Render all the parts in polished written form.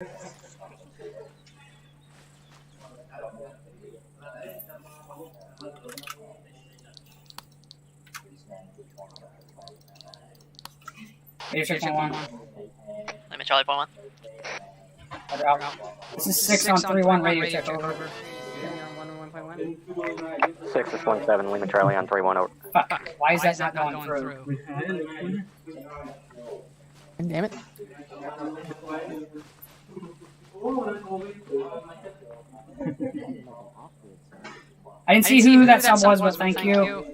Radio check point 1. Limit Charlie point 1. Roger out. This is 6 on 3-1, radio check over. 6 is 27, Lima Charlie on 3-1 over. Fuck, why is that not going through? Damn it. I didn't see who that sub was, but thank you.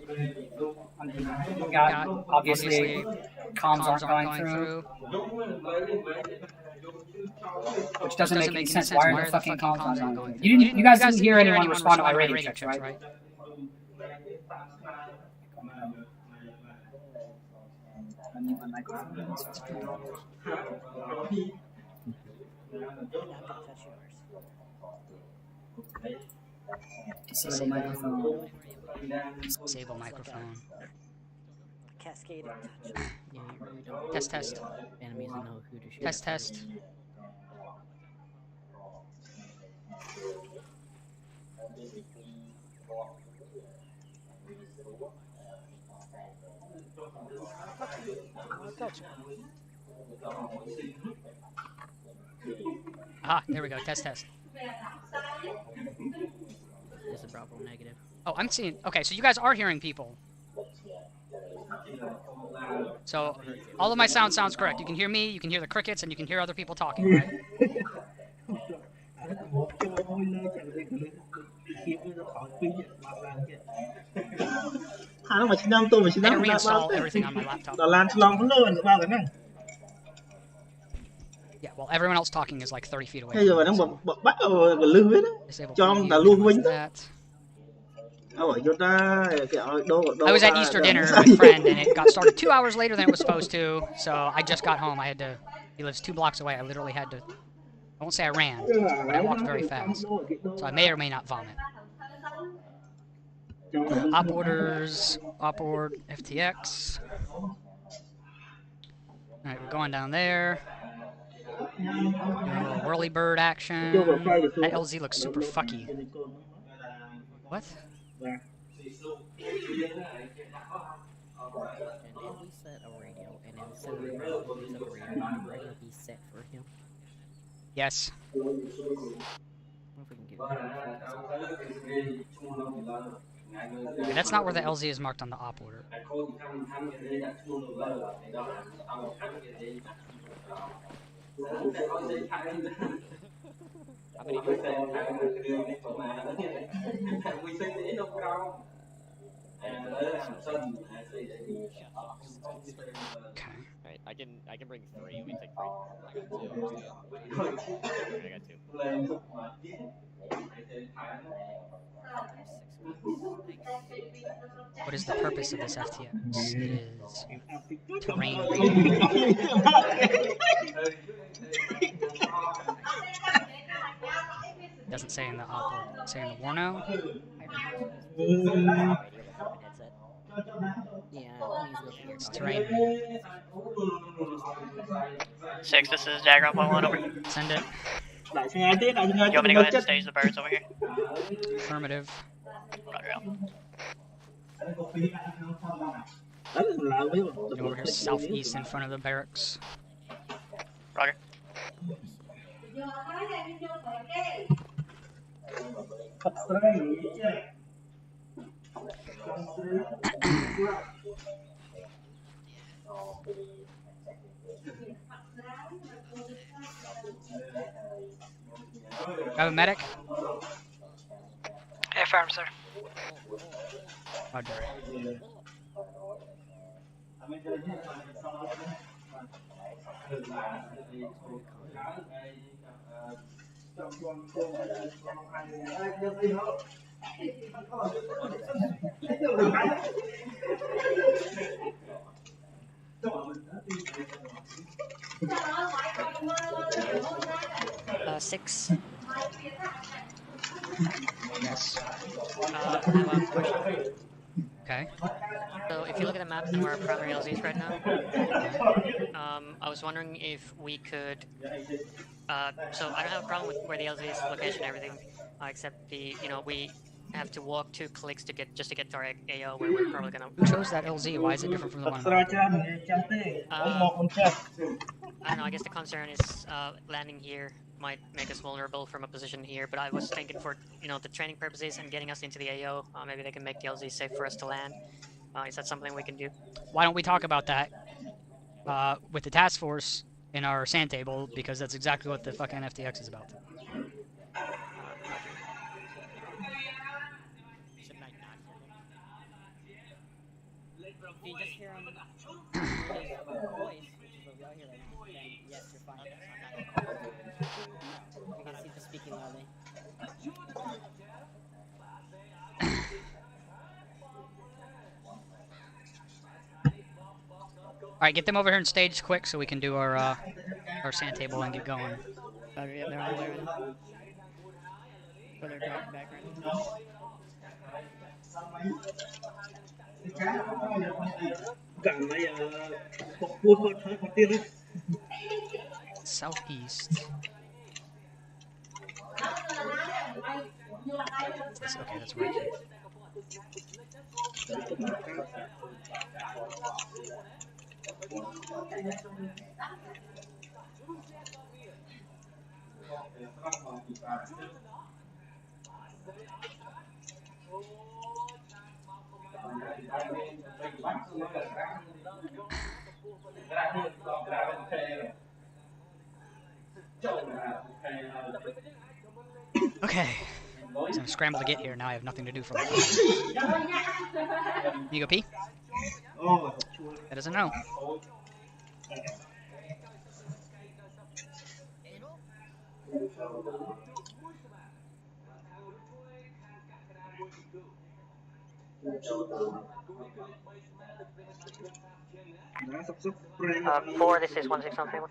God, obviously, comms aren't going through. Which doesn't make any sense. Why are the fucking comms not going through? You guys didn't hear anyone respond to my radio checks, right? Disable microphone. Disable microphone. Cascade touch. Yeah, you really don't. Test. Enemies know who to shoot. Test. Ah, there we go. Test. Is a Bravo negative. Oh, I'm seeing. Okay, so you guys are hearing people. So all of my sounds correct. You can hear me, you can hear the crickets, and you can hear other people talking, right? I had to reinstall everything on my laptop. Yeah, well, everyone else talking is like 30 feet away. Disable that. I was at Easter dinner with a friend, and it got started 2 hours later than it was supposed to, so I just got home. He lives 2 blocks away. I literally had to, I won't say I ran, but I walked very fast. So I may or may not vomit. Op orders, op ord, FTX. Alright, we're going down there. Doing a little whirly bird action. That LZ looks super fucky. What? And if we set a radio, and instead of the radio, the radio be set for him. Yes. What if we can get Okay, that's not where the LZ is marked on the op order. Okay. Right, I can bring 3. We take 3. I got 2. What is the purpose of this FTX? It is terrain reading. Doesn't say in the op order. Say in the Warno. It's terrain reading. 6, this is Jagger on point 1 over. Send it. You want me to go ahead and stage the birds over here? Affirmative. Roger out. And over here southeast in front of the barracks. Roger. Have a medic? Affirm, sir. Roger. Six. Yes. I have a question. Okay. So if you look at the map and where our primary LZ is right now, I was wondering if we could. So I don't have a problem with where the LZ is, location, and everything, except we have to walk 2 clicks to get to our AO, where we're probably gonna. Who chose that LZ? Why is it different from the one in Alpha? I don't know. I guess the concern is landing here might make us vulnerable from a position here. But I was thinking for the training purposes and getting us into the AO, maybe they can make the LZ safe for us to land. Is that something we can do? Why don't we talk about that with the task force in our sand table, because that's exactly what the fucking FTX is about. Roger. Shouldn't I not hear him? If you just hear him through his voice, which is what we all hear right now, then yes, you're fine. No, because he's just speaking loudly. Alright, get them over here and stage quick so we can do our sand table and get going. Roger, yeah, they're on the way right now. But they're driving back right now. Southeast. Okay, that's right here. Okay. I'm gonna scramble to get here. Now I have nothing to do for like 5 minutes. You go pee? That doesn't know. Four, this is 16 on family.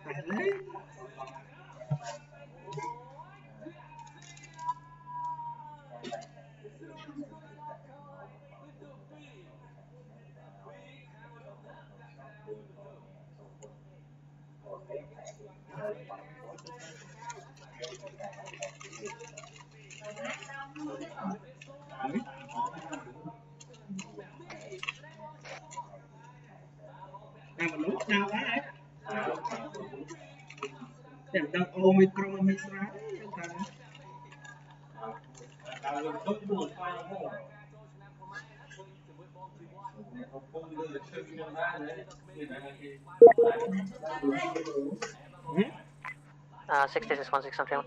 Six, this is 16 on family.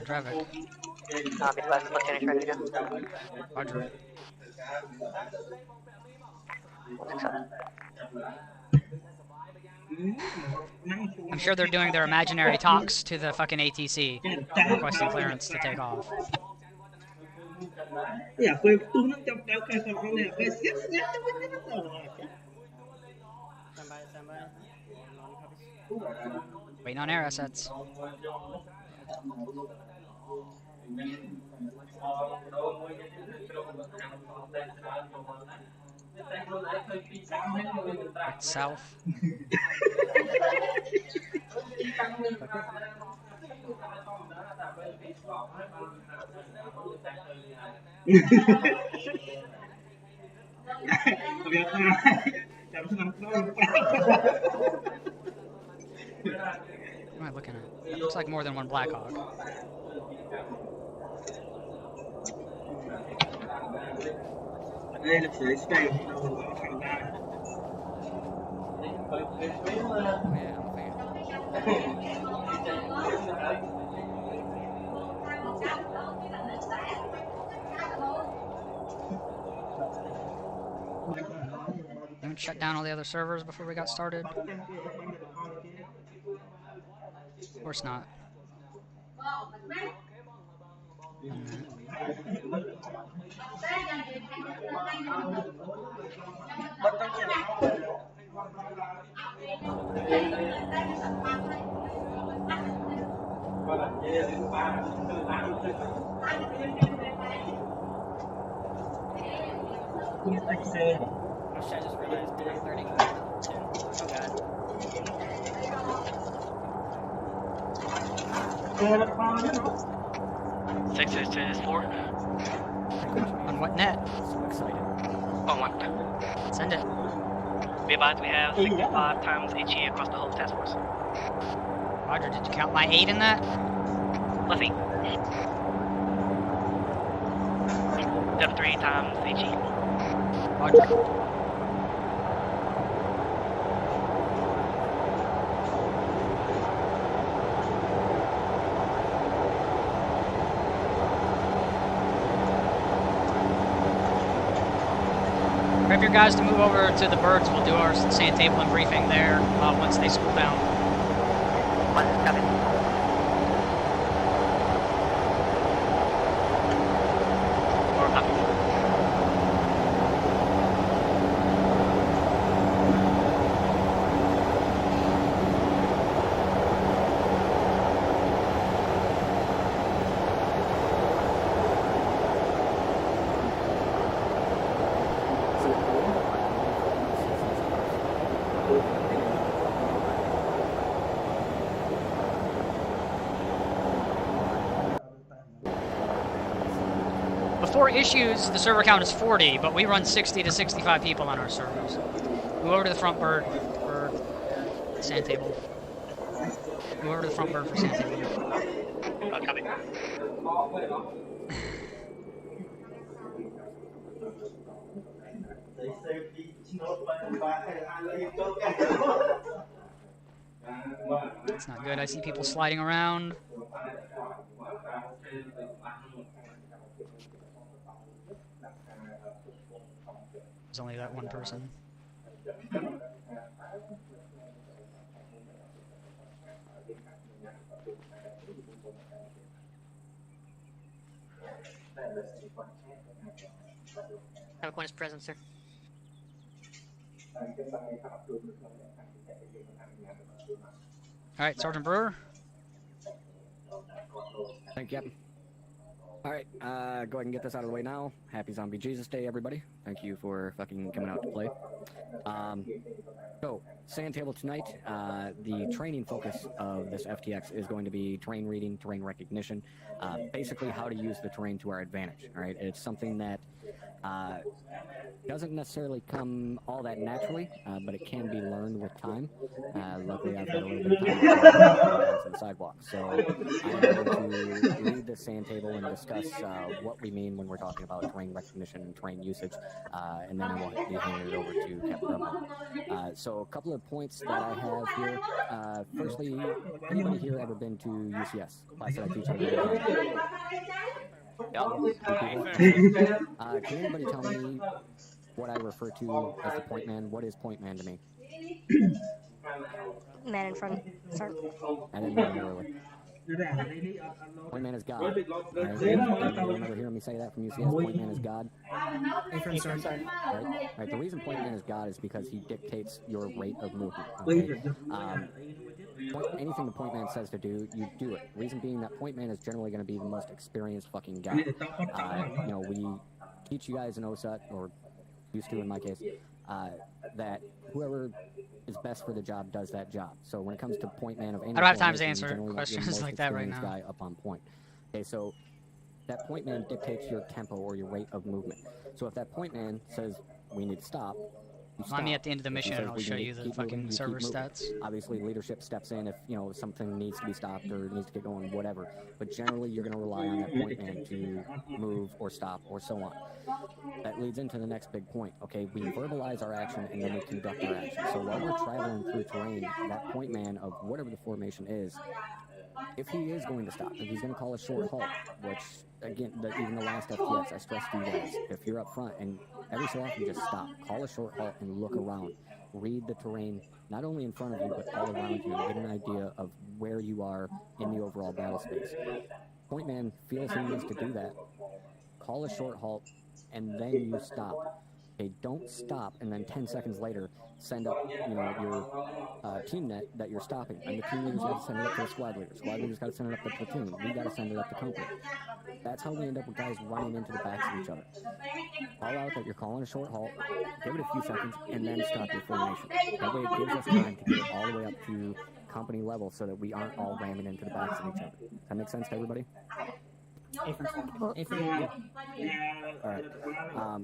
Traffic. Be advised, platoon ready to go. Roger. 167. I'm sure they're doing their imaginary talks to the fucking ATC, requesting clearance to take off. Stand by. Waiting on air assets. Right south. What am I looking at? That looks like more than one Blackhawk. Haven't shut down all the other servers before we got started? Of course not. Oh shit, I just realized I'm learning soon. Oh god. Six is 4. On what net? So excited. On one. Send it. Be advised we have 65 times HE across the whole task force. Roger, did you count my 8 in that? Let's see. 73 times HE. Roger. Prep your guys to move over to the birds. We'll do our sand table and briefing there once they school down. One is coming. Or copy. Before issues, the server count is 40, but we run 60 to 65 people on our servers. Move over to the front bird for sand table. Move over to the front bird for sand table. Copy. It's not good. I see people sliding around. There's only that one person. Have a coin is present, sir. Alright, Sergeant Brewer. Thank you. Alright, go ahead and get this out of the way now. Happy Zombie Jesus Day, everybody. Thank you for fucking coming out to play. So, sand table tonight, the training focus of this FTX is going to be terrain reading, terrain recognition, basically how to use the terrain to our advantage, alright? It's something that doesn't necessarily come all that naturally, but it can be learned with time. Luckily, I've got a little bit of time on the sidewalk, so I'm going to read the sand table and discuss what we mean when we're talking about terrain recognition and terrain usage, and then I will be handing it over to Captain ArmA. So a couple of points that I have here. Firstly, anybody here ever been to UCS? Class that I teach at can anybody tell me what I refer to as the point man? What is point man to me? Man in front, sir. I didn't know that earlier. Point man is God. Right? You remember hearing me say that from UCS? Point man is God. Right. The reason point man is God is because he dictates your rate of movement. Okay? Anything the point man says to do, you do it. Reason being that point man is generally going to be the most experienced fucking guy. You know, we teach you guys in OSUT, or used to in my case, that whoever is best for the job does that job. So when it comes to point man of any, I don't have time to formation, answer you generally want your questions most like that right experienced now. guy up on point. Okay, so that point man dictates your tempo or your rate of movement. So if that point man says we need to stop, you stop. Find me at the end of the If he mission says and I'll we show need you to the keep fucking moving, you server keep moving. stats. Obviously, leadership steps in if, you know, something needs to be stopped or needs to get going, whatever. But generally, you're going to rely on that point man to move or stop or so on. That leads into the next big point. Okay, we verbalize our action and then we conduct our action. So while we're traveling through terrain, that point man of whatever the formation is, if he is going to stop, if he's going to call a short halt, which, again, even the last FTX, I stressed to you guys, if you're up front and every so often just stop, call a short halt and look around. Read the terrain, not only in front of you, but all around you, and get an idea of where you are in the overall battle space. Point man feels he needs to do that. Call a short halt, and then you stop. Okay, don't stop and then 10 seconds later send up, your team net that you're stopping. And the team leader's got to send it up to the squad leader. Squad leader's got to send it up to the platoon. We got to send it up to company. That's how we end up with guys running into the backs of each other. Call out that you're calling a short halt, give it a few seconds, and then stop your formation. That way it gives us time to get it all the way up to company level so that we aren't all ramming into the backs of each other. Does that make sense to everybody? All right.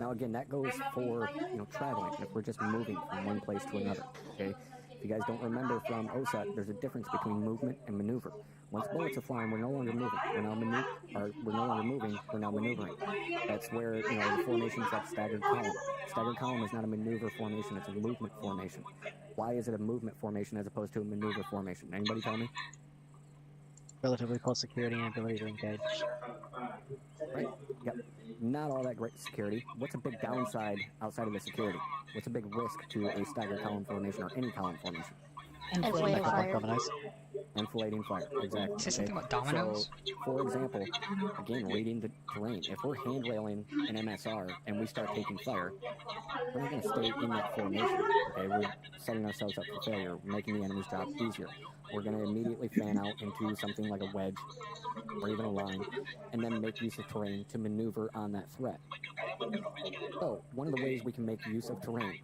Now again, that goes for traveling. If we're just moving from one place to another, okay. If you guys don't remember from OSUT, there's a difference between movement and maneuver. Once bullets are flying, we're no longer moving. We're no longer moving. We're now maneuvering. That's where the formation's that staggered column. Staggered column is not a maneuver formation; it's a movement formation. Why is it a movement formation as opposed to a maneuver formation? Anybody tell me? Relatively close security and ability to engage. Right? Yep. Not all that great security. What's a big downside outside of the security? What's a big risk to a staggered column formation or any column formation? Inflating fire. Inflating fire, exactly. Say something about dominoes? So, for example, again, reading the terrain. If we're handrailing an MSR and we start taking fire, we're not going to stay in that formation. Okay, we're setting ourselves up for failure, making the enemy's job easier. We're going to immediately fan out into something like a wedge or even a line, and then make use of terrain to maneuver on that threat. So, one of the ways we can make use of terrain,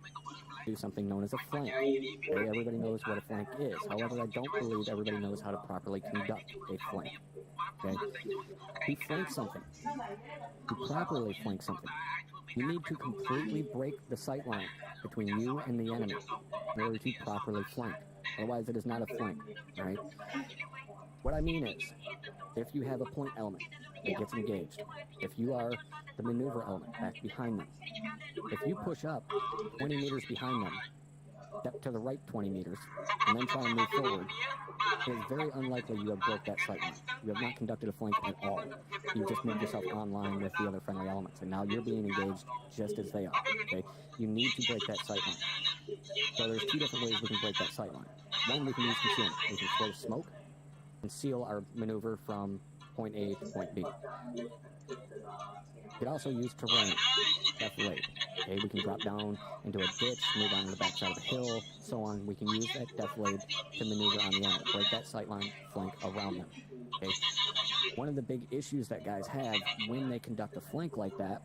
do something known as a flank. Okay, everybody knows what a flank is. However, I don't believe everybody knows how to properly conduct a flank. Okay? To flank something, to properly flank something, you need to completely break the sight line between you and the enemy in order to properly flank. Otherwise, it is not a flank, right? What I mean is, if you have a point element that gets engaged, if you are the maneuver element back behind them, if you push up 20 meters behind them, step to the right 20 meters, and then try and move forward, it is very unlikely you have broke that sight line. You have not conducted a flank at all. You just moved yourself online with the other friendly elements, and now you're being engaged just as they are, okay? You need to break that sight line. So there's two different ways we can break that sight line. One, we can use concealment. We can throw smoke, conceal our maneuver from point A to point B. We could also use terrain, defilade. Okay, we can drop down into a ditch, move on to the backside of a hill, so on. We can use that defilade to maneuver on the enemy, break that sight line, flank around them. Okay. One of the big issues that guys have when they conduct a flank like that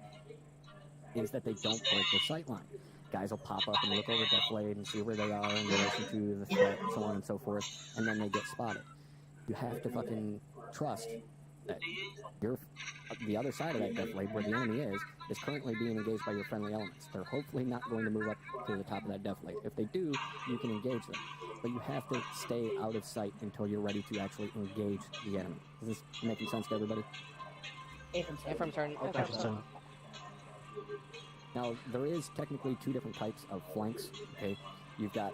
is that they don't break their sight line. Guys will pop up and look over defilade and see where they are in relation to the threat, so on and so forth, and then they get spotted. You have to fucking trust that the other side of that defilade, where the enemy is currently being engaged by your friendly elements. They're hopefully not going to move up to the top of that defilade. If they do, you can engage them. But you have to stay out of sight until you're ready to actually engage the enemy. Is this making sense to everybody? From turn. Now, there is technically two different types of flanks, okay? You've got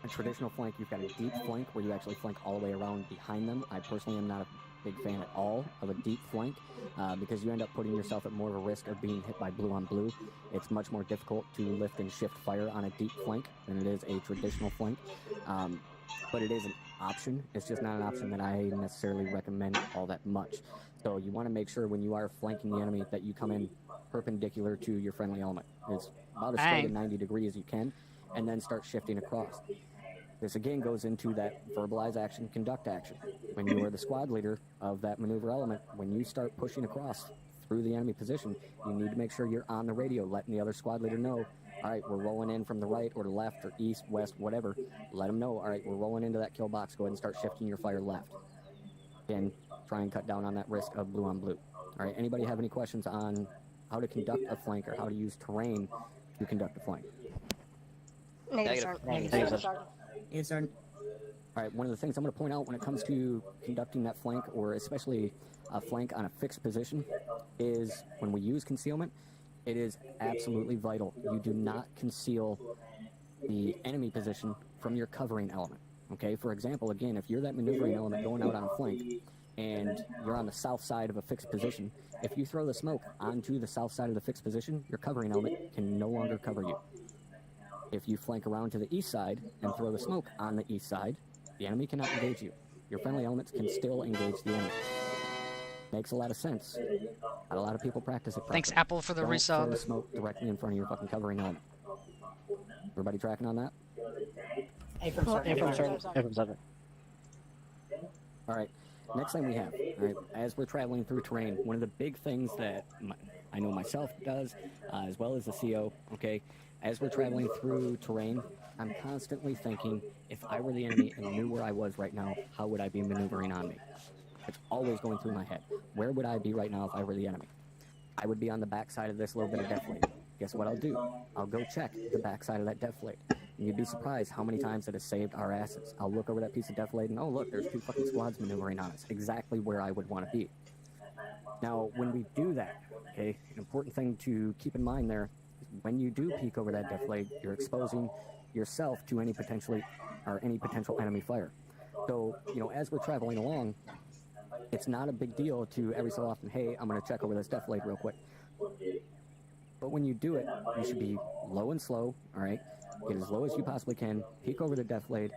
a traditional flank, you've got a deep flank where you actually flank all the way around behind them. I personally am not a big fan at all of a deep flank because you end up putting yourself at more of a risk of being hit by blue on blue. It's much more difficult to lift and shift fire on a deep flank than it is a traditional flank. But it is an option. It's just not an option that I necessarily recommend all that much. So you want to make sure when you are flanking the enemy that you come in perpendicular to your friendly element. It's about as straight at 90 degrees as you can, and then start shifting across. This again goes into that verbalize action, conduct action. When you are the squad leader of that maneuver element, when you start pushing across through the enemy position, you need to make sure you're on the radio, letting the other squad leader know, all right, we're rolling in from the right or the left or east, west, whatever. Let them know, all right, we're rolling into that kill box. Go ahead and start shifting your fire left. Again, try and cut down on that risk of blue on blue. All right, anybody have any questions on how to conduct a flank or how to use terrain to conduct a flank? Negative. Yes, sir. All right, one of the things I'm going to point out when it comes to conducting that flank, or especially a flank on a fixed position, is when we use concealment, it is absolutely vital. You do not conceal the enemy position from your covering element. Okay, for example, again, if you're that maneuvering element going out on a flank and you're on the south side of a fixed position, if you throw the smoke onto the south side of the fixed position, your covering element can no longer cover you. If you flank around to the east side and throw the smoke on the east side, the enemy cannot engage you. Your friendly elements can still engage the enemy. Makes a lot of sense. Not a lot of people practice it properly. Thanks, Apple, for the Don't resub. throw smoke directly in front of your fucking covering element. Everybody tracking on that? From 7. All right. Next thing we have, all right, as we're traveling through terrain, one of the big things that I know myself does, as well as the CO, okay, as we're traveling through terrain, I'm constantly thinking, if I were the enemy and knew where I was right now, how would I be maneuvering on me? It's always going through my head. Where would I be right now if I were the enemy? I would be on the backside of this little bit of deflate. Guess what I'll do? I'll go check the backside of that deflate. And you'd be surprised how many times it has saved our asses. I'll look over that piece of deflate and, oh, look, there's 2 fucking squads maneuvering on us. Exactly where I would want to be. Now, when we do that, okay, an important thing to keep in mind there is when you do peek over that deflate, you're exposing yourself to any potential enemy fire. So, as we're traveling along, it's not a big deal to every so often, hey, I'm going to check over this deflate real quick. But when you do it, you should be low and slow, all right? Get as low as you possibly can, peek over the deflate,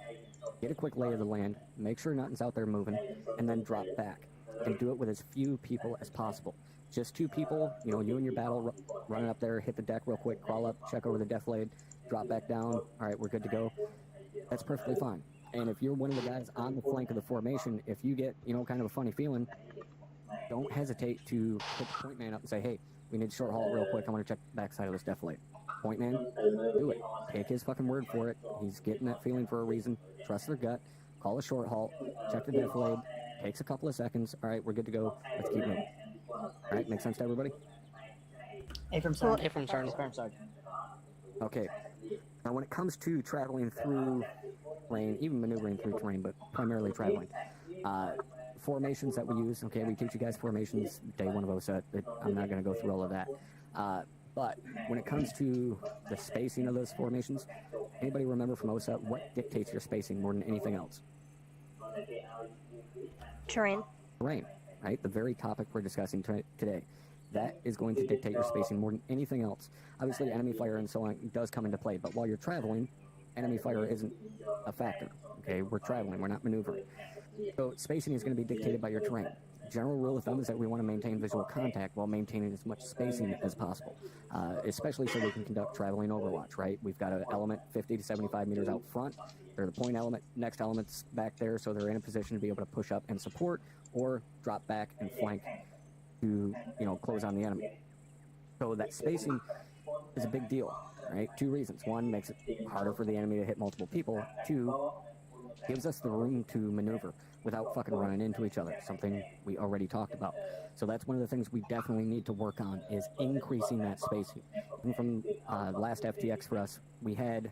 get a quick lay of the land, make sure nothing's out there moving, and then drop back. And do it with as few people as possible. Just 2 people, you and your battle running up there, hit the deck real quick, crawl up, check over the deflate, drop back down, all right, we're good to go. That's perfectly fine. And if you're one of the guys on the flank of the formation, if you get, kind of a funny feeling, don't hesitate to hit the point man up and say, hey, we need a short halt real quick. I want to check the backside of this deflate. Point man, do it. Take his fucking word for it. He's getting that feeling for a reason. Trust their gut. Call a short halt. Check the deflate. Takes a couple of seconds. All right, we're good to go. Let's keep moving. All right, makes sense to everybody? From Sergeant. Okay. Now, when it comes to traveling through terrain, even maneuvering through terrain, but primarily traveling, formations that we use, okay, we teach you guys formations day 1 of OSET. I'm not going to go through all of that. But when it comes to the spacing of those formations, anybody remember from OSET what dictates your spacing more than anything else? Terrain. Terrain, right? The very topic we're discussing today. That is going to dictate your spacing more than anything else. Obviously, enemy fire and so on does come into play, but while you're traveling, enemy fire isn't a factor, okay? We're traveling, we're not maneuvering. So spacing is going to be dictated by your terrain. General rule of thumb is that we want to maintain visual contact while maintaining as much spacing as possible, especially so we can conduct traveling overwatch, right? We've got an element 50 to 75 meters out front. They're the point element, next element's back there, so they're in a position to be able to push up and support or drop back and flank to, close on the enemy. So that spacing is a big deal, right? 2 reasons. 1, makes it harder for the enemy to hit multiple people. 2, gives us the room to maneuver without fucking running into each other, something we already talked about. So that's one of the things we definitely need to work on, is increasing that spacing. Even from last FTX for us, we had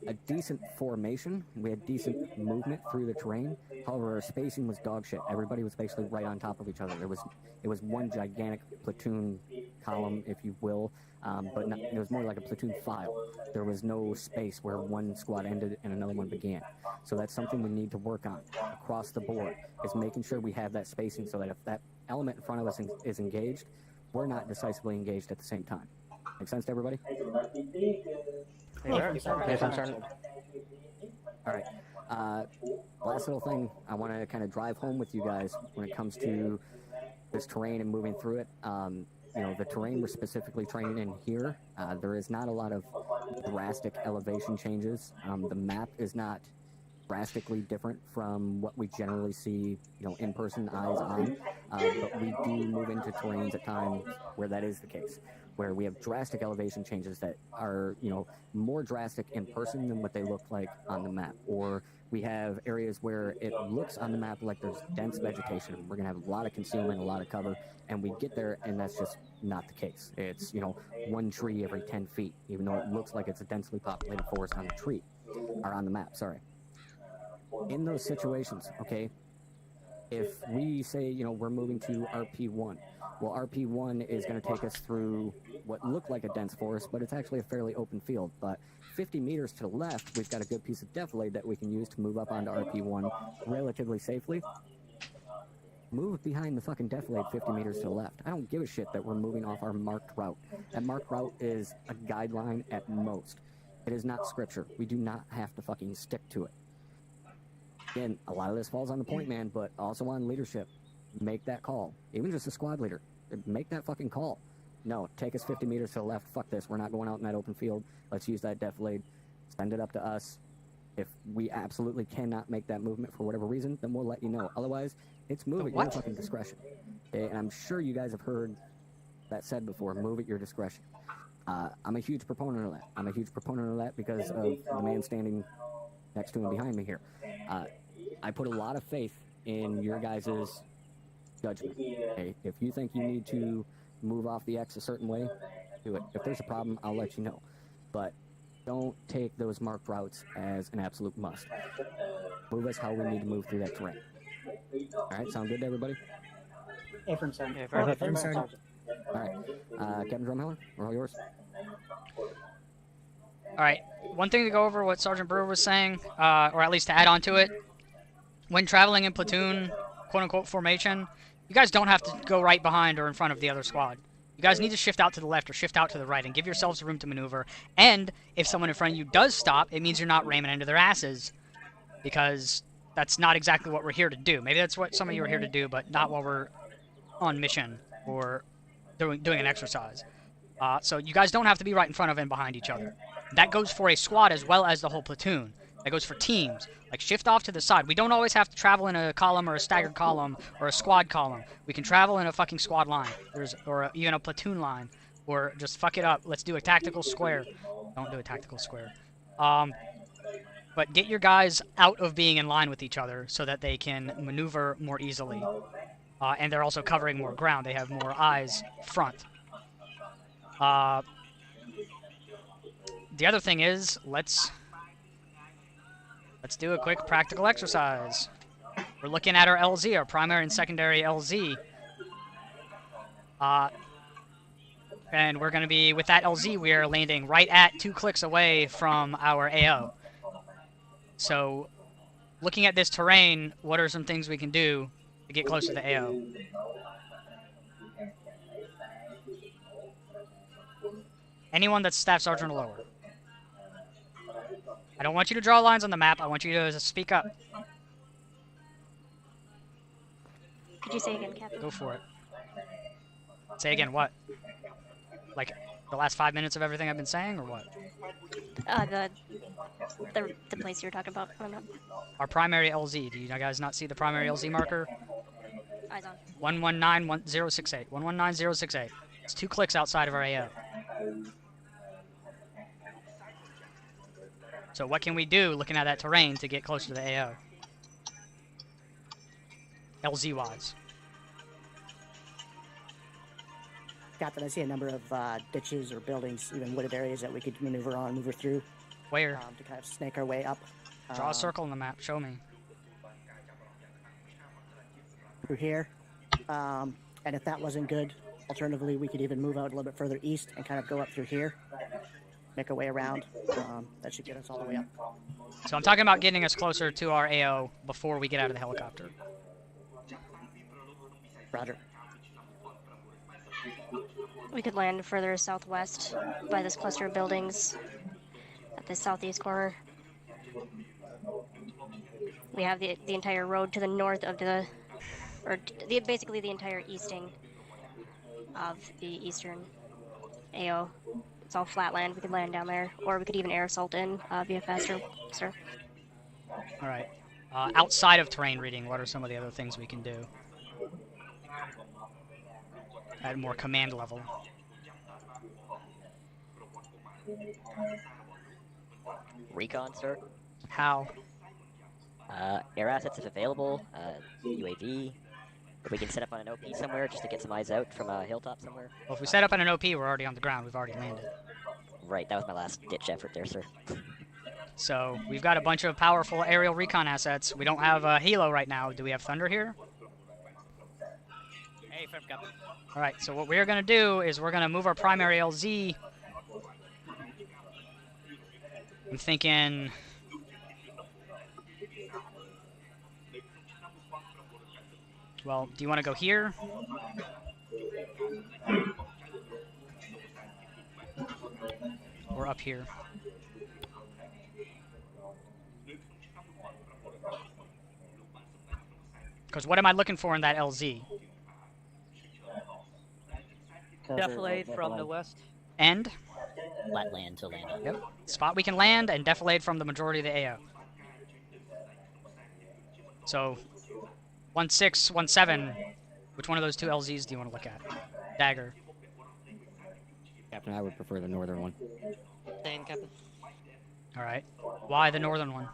a decent formation, we had decent movement through the terrain. However, our spacing was dog shit. Everybody was basically right on top of each other. It was one gigantic platoon column, if you will, but it was more like a platoon file. There was no space where one squad ended and another one began. So that's something we need to work on across the board, is making sure we have that spacing so that if that element in front of us is engaged, we're not decisively engaged at the same time. Make sense to everybody? All right. Last little thing I want to kind of drive home with you guys when it comes to this terrain and moving through it. The terrain we're specifically training in here, there is not a lot of drastic elevation changes. The map is not drastically different from what we generally see, in person, eyes on. But we do move into terrains at times where that is the case, where we have drastic elevation changes that are, more drastic in person than what they look like on the map. Or we have areas where it looks on the map like there's dense vegetation. We're going to have a lot of concealment, a lot of cover, and we get there and that's just not the case. It's, one tree every 10 feet, even though it looks like it's a densely populated forest on the tree, or on the map, sorry. In those situations, okay, if we say, we're moving to RP1, well, RP1 is going to take us through what looked like a dense forest, but it's actually a fairly open field. But 50 meters to the left, we've got a good piece of defilade that we can use to move up onto RP1 relatively safely. Move behind the fucking defilade 50 meters to the left. I don't give a shit that we're moving off our marked route. That marked route is a guideline at most. It is not scripture. We do not have to fucking stick to it. Again, a lot of this falls on the point man, but also on leadership. make that call. Even just a squad leader, make that fucking call. No, take us 50 meters to the left. Fuck this. We're not going out in that open field. Let's use that defilade. Send it up to us. If we absolutely cannot make that movement for whatever reason, then we'll let you know. Otherwise, it's move at your fucking discretion. Okay? And I'm sure you guys have heard that said before, move at your discretion. I'm a huge proponent of that. I'm a huge proponent of that because of the man standing next to and behind me here. I put a lot of faith in your guys' judgment. Okay? If you think you need to move off the X a certain way, do it. If there's a problem, I'll let you know. But don't take those marked routes as an absolute must. Move us how we need to move through that terrain. All right, sound good to everybody? Affirm, sir. Affirm, sir. All right, Captain Drumheller, we're all yours. All right. One thing to go over what Sergeant Brewer was saying, or at least to add on to it, when traveling in platoon, quote-unquote formation, you guys don't have to go right behind or in front of the other squad. You guys need to shift out to the left or shift out to the right and give yourselves room to maneuver. And if someone in front of you does stop, it means you're not ramming into their asses, because that's not exactly what we're here to do. Maybe that's what some of you are here to do, but not while we're on mission or doing an exercise. So you guys don't have to be right in front of and behind each other. That goes for a squad as well as the whole platoon. That goes for teams. Like, shift off to the side. We don't always have to travel in a column or a staggered column or a squad column. We can travel in a fucking squad line. Or even a platoon line. Or just fuck it up. Let's do a tactical square. Don't do a tactical square. But get your guys out of being in line with each other so that they can maneuver more easily. And they're also covering more ground. They have more eyes front. The other thing is, let's do a quick practical exercise. We're looking at our LZ, our primary and secondary LZ. And we're going to be, with that LZ, we are landing right at 2 clicks away from our AO. So, looking at this terrain, what are some things we can do to get closer to the AO? Anyone that's staff sergeant or lower. I don't want you to draw lines on the map. I want you to speak up. Could you say again, Captain? Go for it. Say again, what? Like, the last 5 minutes of everything I've been saying, or what? The place you were talking about on the map. Our primary LZ. Do you guys not see the primary LZ marker? Eyes on. 119068. 119068. It's 2 clicks outside of our AO. So what can we do looking at that terrain to get closer to the AO? LZ-wise. Captain, I see a number of ditches or buildings, even wooded areas that we could maneuver through. Where? To kind of snake our way up. Draw a circle on the map. Show me. Through here. And if that wasn't good, alternatively, we could even move out a little bit further east and kind of go up through here. Make our way around. That should get us all the way up. So I'm talking about getting us closer to our AO before we get out of the helicopter. Roger. We could land further southwest by this cluster of buildings at the southeast corner. We have the entire road to the north of basically the entire easting of the eastern AO. It's all flat land. We could land down there, or we could even air assault in via faster, sir. All right. Outside of terrain reading, what are some of the other things we can do? At more command level. Recon, sir. How? Air assets if available. UAV. If we can set up on an OP somewhere just to get some eyes out from a hilltop somewhere. Well, if we set up on an OP, we're already on the ground. We've already landed. Right, that was my last ditch effort there, sir. So, we've got a bunch of powerful aerial recon assets. We don't have a Helo right now. Do we have Thunder here? Hey, firm Captain. Alright, so what we're going to do is we're going to move our primary LZ. I'm thinking... Well, do you want to go here? Or up here? Because what am I looking for in that LZ? Defilade from the west. End? Flat land to land on. Yep. Spot we can land and defilade from the majority of the AO. So, 1-6, 1-7. Which one of those two LZs do you want to look at? Dagger. Captain, I would prefer the northern one. Same, Captain. Alright. Why the northern one?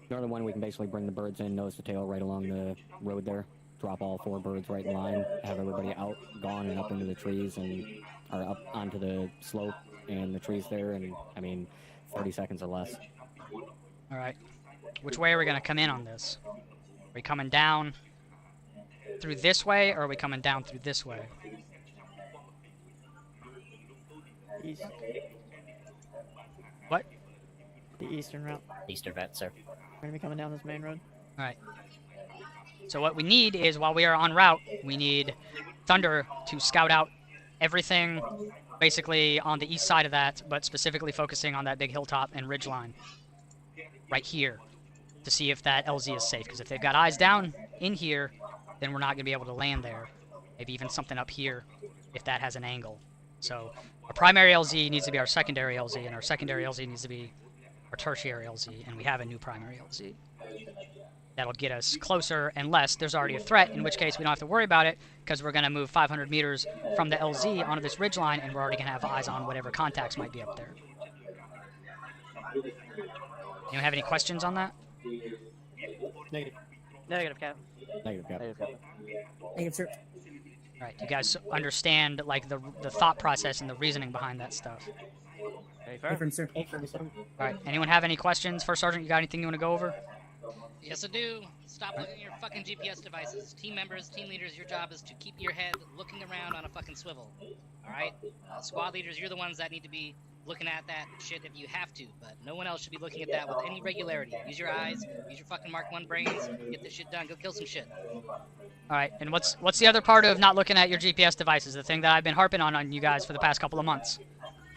Northern one, we can basically bring the birds in nose to tail right along the road there. Drop all 4 birds right in line. Have everybody out, gone, and up into the trees or up onto the slope and the trees there. And, I mean, 30 seconds or less. Alright. Which way are we going to come in on this? Are we coming down through this way, or are we coming down through this way? East. What? The eastern route. Eastern route, sir. We're gonna be coming down this main road. Alright. So what we need is, while we are en route, we need Thunder to scout out everything basically on the east side of that, but specifically focusing on that big hilltop and ridgeline right here to see if that LZ is safe. Because if they've got eyes down in here, then we're not going to be able to land there. Maybe even something up here if that has an angle. So our primary LZ needs to be our secondary LZ, and our secondary LZ needs to be our tertiary LZ, and we have a new primary LZ. That'll get us closer unless there's already a threat, in which case we don't have to worry about it because we're going to move 500 meters from the LZ onto this ridgeline, and we're already going to have eyes on whatever contacts might be up there. Anyone have any questions on that? Negative. Negative, Captain. Negative, Captain. Negative, sir. Alright, you guys understand like the thought process and the reasoning behind that stuff. Affirm, sir. Alright, anyone have any questions? First Sergeant, you got anything you want to go over? Yes, I do. Stop looking at your fucking GPS devices. Team members, team leaders, your job is to keep your head looking around on a fucking swivel. Alright? Squad leaders, you're the ones that need to be looking at that shit if you have to, but no one else should be looking at that with any regularity. Use your eyes, use your fucking Mark 1 brains, get this shit done, go kill some shit. Alright, and what's the other part of not looking at your GPS devices? The thing that I've been harping on you guys for the past couple of months.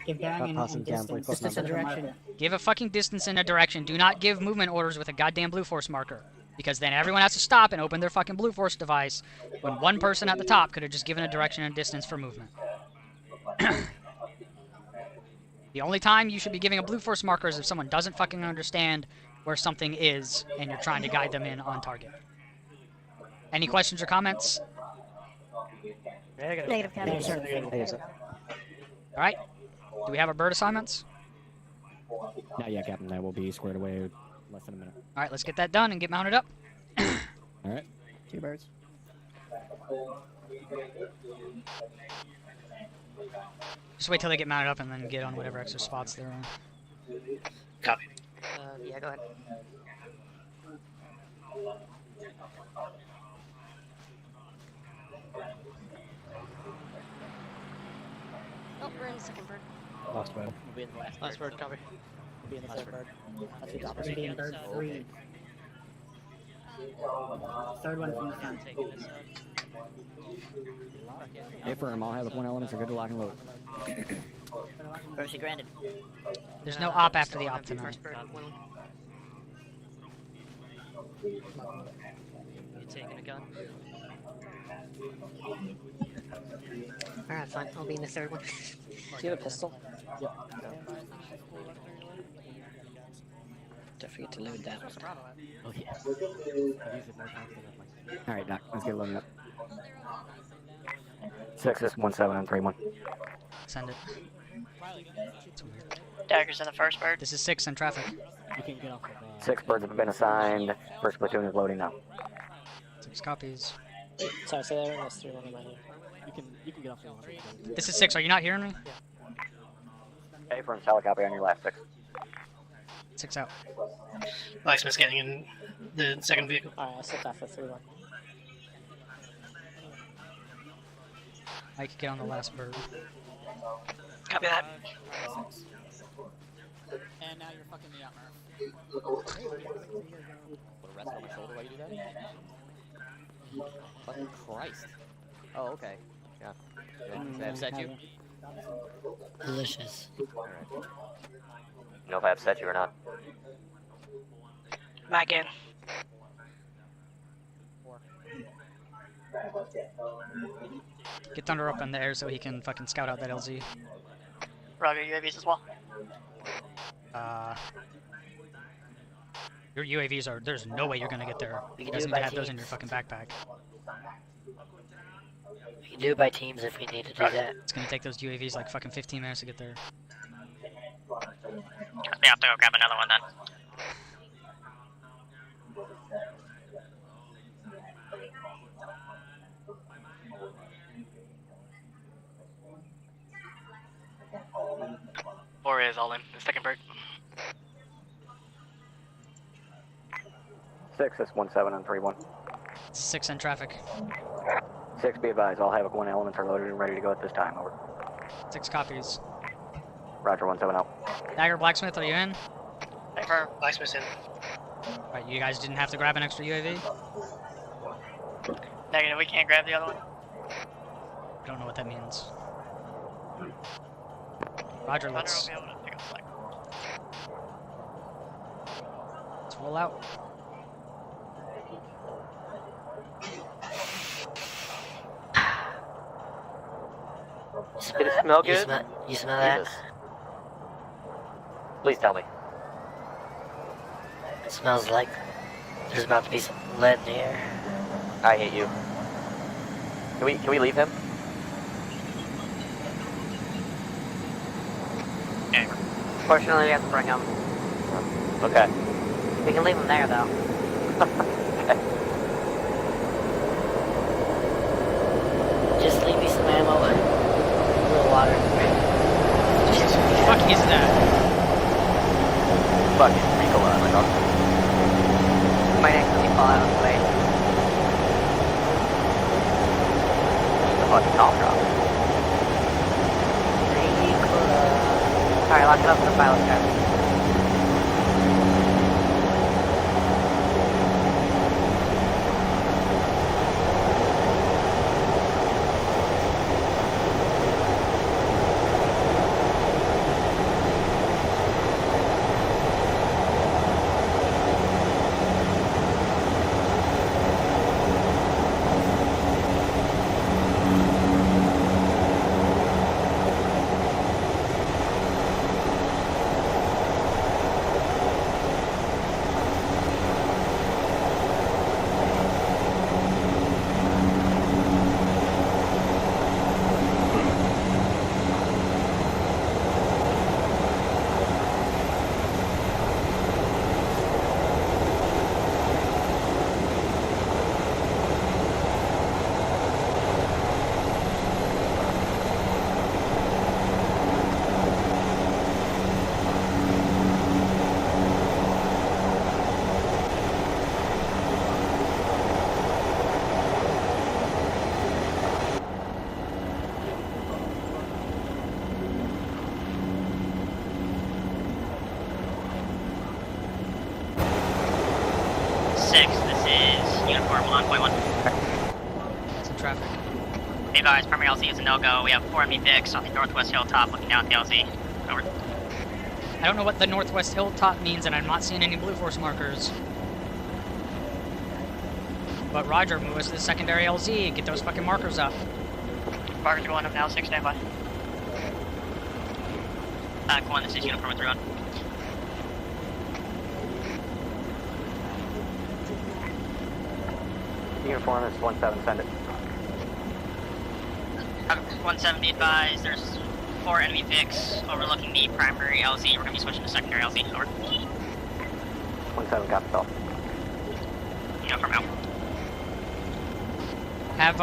Give bang and distance and direction. Give a fucking distance and a direction. Do not give movement orders with a goddamn Blue Force marker. Because then everyone has to stop and open their fucking Blue Force device when one person at the top could have just given a direction and distance for movement. The only time you should be giving a Blue Force marker is if someone doesn't fucking understand where something is and you're trying to guide them in on target. Any questions or comments? Negative, Captain. Alright. Do we have our bird assignments? Not yet, Captain. That will be squared away in less than a minute. Alright, let's get that done and get mounted up. Alright. 2 birds. Just wait till they get mounted up and then get on whatever extra spots they're on. Copy. Yeah, go ahead. Oh, we're in the second bird. Last bird. We'll be in the last Last bird. bird, copy. We'll be in the Last third bird. bird. That's the top. We're in bird 3. Third one from the front. Taking this up. Affirm, all have the point elements are good to lock and load. Mercy granted. There's no op after the op tonight. First bird, Willem. You taking a gun? Alright, fine. I'll be in the third one. Do you have a pistol? Yep. Don't forget to load that one. Oh yeah. Alright, Doc. Let's get loaded up. 6 is 17 and 3-1. Send it. Daggers in the first bird. This is 6 in traffic. You can get off of 6 birds have been assigned. First platoon is loading now. 6 copies. Sorry, say that again. That's 3-1 in my head. You can get off the line. This is 6. Are you not hearing me? Affirm, solid copy on your last 6. 6 out. Blacksmith's getting in the second vehicle. Alright, I'll sit after 3-1. I could get on the last bird. Copy that. And now you're fucking me up, Murph. Put a rest on my shoulder while you do that? Fucking Christ. Oh, okay. Yeah. Did I upset you? Delicious. Alright. You know if I upset you or not? Back in. 4. Get Thunder up in the air so he can fucking scout out that LZ. Roger, UAVs as well. Your UAVs are. There's no way you're gonna get there. You guys need to have those in your fucking backpack. We can do it by teams if we need to do that. It's gonna take those UAVs like fucking 15 minutes to get there. We have to go grab another one then. Four is all in. The second bird. 6, that's 17 and 3-1. 6 in traffic. 6, be advised, all Havoc 1 elements are loaded and ready to go at this time, over. 6 copies. Roger, 17 out. Dagger Blacksmith, are you in? Confirm. Blacksmith's in. Right, you guys didn't have to grab an extra UAV? Negative, we can't grab the other one. I don't know what that means. Roger, let's roll out. Did it smell good? You smell that? Jesus. Please tell me. It smells like there's about to be some lead in the air. I hate you. Can we leave him? Okay. Fortunately, we have to bring him. Okay. We can leave him there, though. Okay. Just leave me some ammo. A little water. Fuck is that? Fucking Nicola, my dog. Might actually fall out of the way. The fucking top drop. Alright, lock it up for the pilot guy. Advised, primary LZ is a no-go. We have 4 enemy Vicks on the northwest hilltop looking down at the LZ. Over. I don't know what the northwest hilltop means, and I'm not seeing any Blue Force markers. But Roger, move us to the secondary LZ and get those fucking markers up. Markers going up now, 6 standby. Back 1, this is uniform 3-1. Uniform is 17, send it. 170 advised, there's 4 enemy Vicks overlooking the primary LZ. We're going to be switching to secondary LZ. Over. 17, copy, stop. Uniform out. Have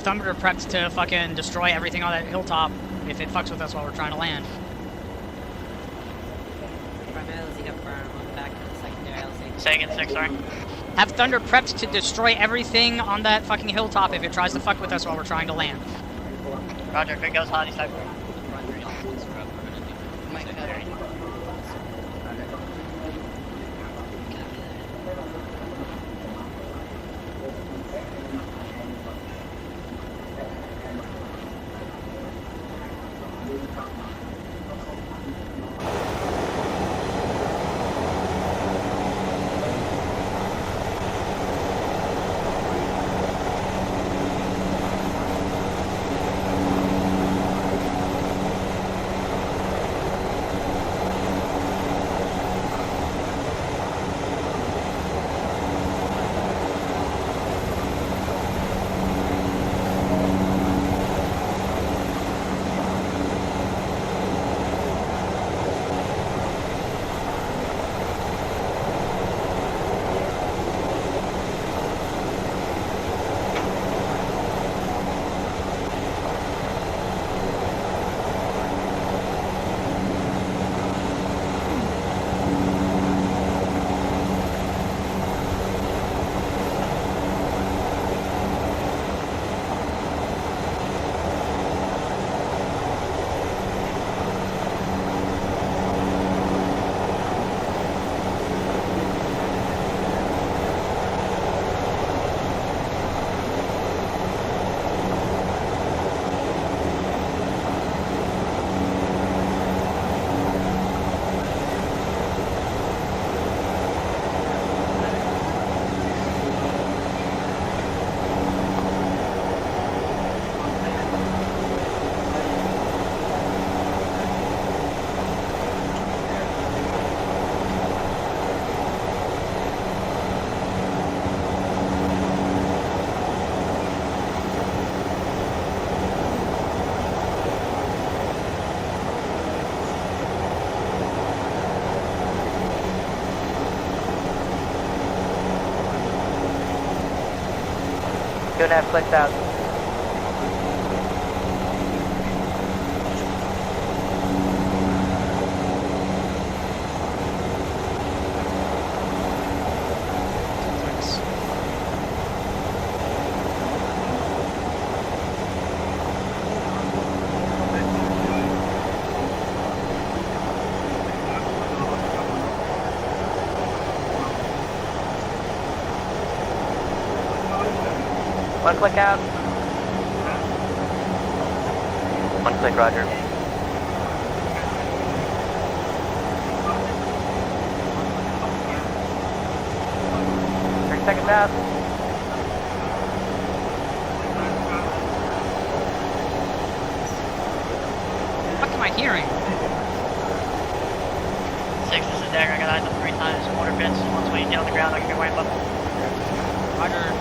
Thunder prepped to fucking destroy everything on that hilltop if it fucks with us while we're trying to land. Primary LZ confirmed. Moving back to the secondary LZ. Say again, 6, sorry. Have Thunder prepped to destroy everything on that fucking hilltop if it tries to fuck with us while we're trying to land. Roger, if it goes hot, he's type. 2.5 clicks out. One click out. One click, roger. Seconds out. What am I hearing? 6, this is Dagger. I got eyes up 3 times. Mortar pits. Once we get on the ground, I'll give you a ramp up. Roger.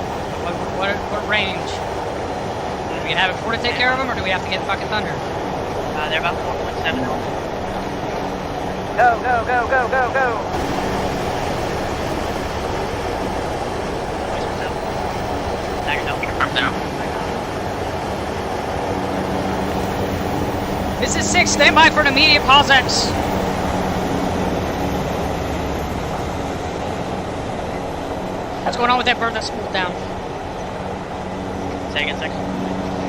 What range? Do we have it before to take care of them, or do we have to get fucking thunder? They're about 4.7. Go, go, go, go, go, go! Dagger's out. Confirmed now. This is 6. Stand by for an immediate pause X. What's going on with that bird that spooled down? Say again, 6.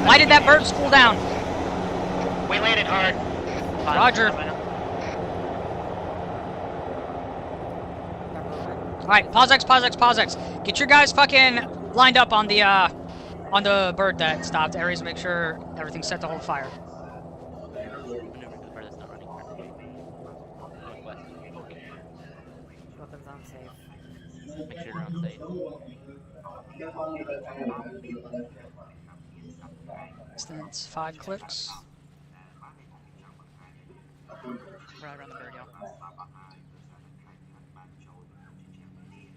Why did that bird spool down? We landed hard. Roger. Alright, pause X, pause X, pause X. Get your guys fucking lined up on the bird that stopped. Aries, make sure everything's set to hold fire. Weapons on safe. Make sure you're on safe. Distance 5 clicks. Right around the bird, y'all.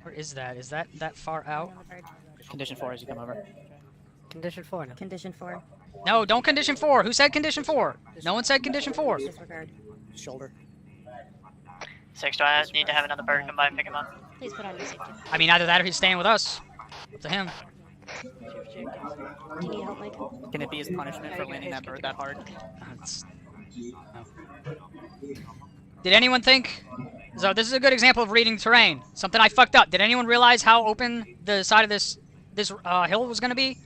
Where is that? Is that far out? Condition 4 as you come over. Condition 4 now. Condition 4. No, don't condition 4. Who said condition 4? No one said condition 4. Disregard. Shoulder. 6, do I need to have another bird come by and pick him up? Please put on your safety. I mean, either that or he's staying with us. Up to him. Do you need help, Mike? Can it be his punishment for landing that bird that hard? No. Did anyone think? So this is a good example of reading terrain. Something I fucked up. Did anyone realize how open the side of this hill was going to be?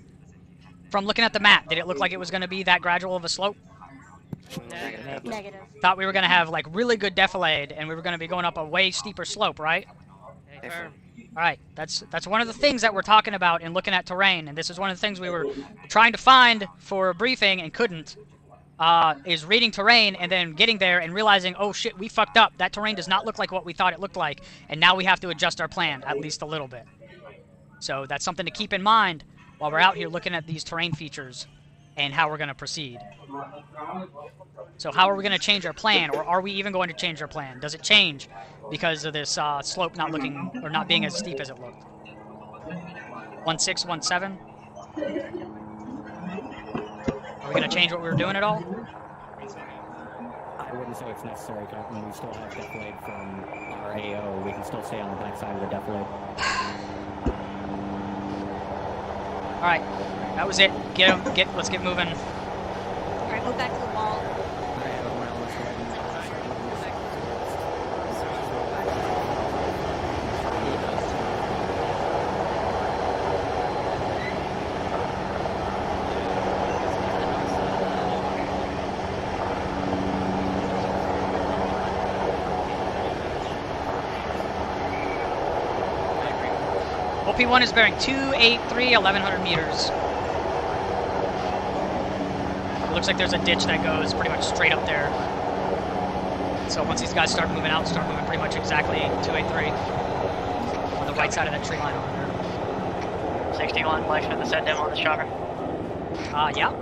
From looking at the map, did it look like it was going to be that gradual of a slope? Negative. Thought we were going to have like really good defilade, and we were going to be going up a way steeper slope, right? All right, that's one of the things that we're talking about in looking at terrain, and this is one of the things we were trying to find for a briefing and couldn't. Is reading terrain and then getting there and realizing, oh shit, we fucked up. That terrain does not look like what we thought it looked like, and now we have to adjust our plan at least a little bit. So that's something to keep in mind while we're out here looking at these terrain features and how we're going to proceed. So how are we going to change our plan, or are we even going to change our plan? Does it change because of this slope not looking or not being as steep as it looked? 1.6, 1.7. Are we going to change what we were doing at all? I wouldn't say it's necessary, Captain. We still have defilade from our AO. We can still stay on the back side of the defilade. All right, that was it. Let's get moving. All right, move back to the wall. OP1 is bearing 283, 1100 meters. It looks like there's a ditch that goes pretty much straight up there. So once these guys start moving out, start moving pretty much exactly 283 on the right side of that tree line over there. 61, Blacksmith has said demo on the chopper. Yeah.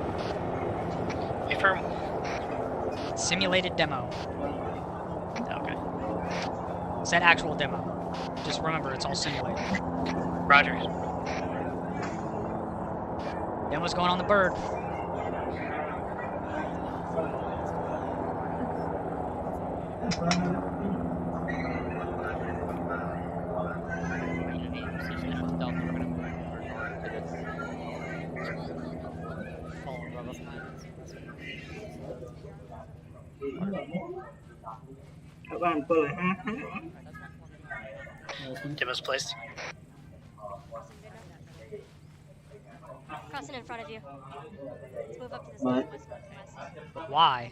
Confirm. Simulated demo. Okay. Said actual demo. Just remember, it's all simulated. Roger. Then what's going on the bird? Demos placed. Crossing in front of you. Let's move up to this northwest. Why?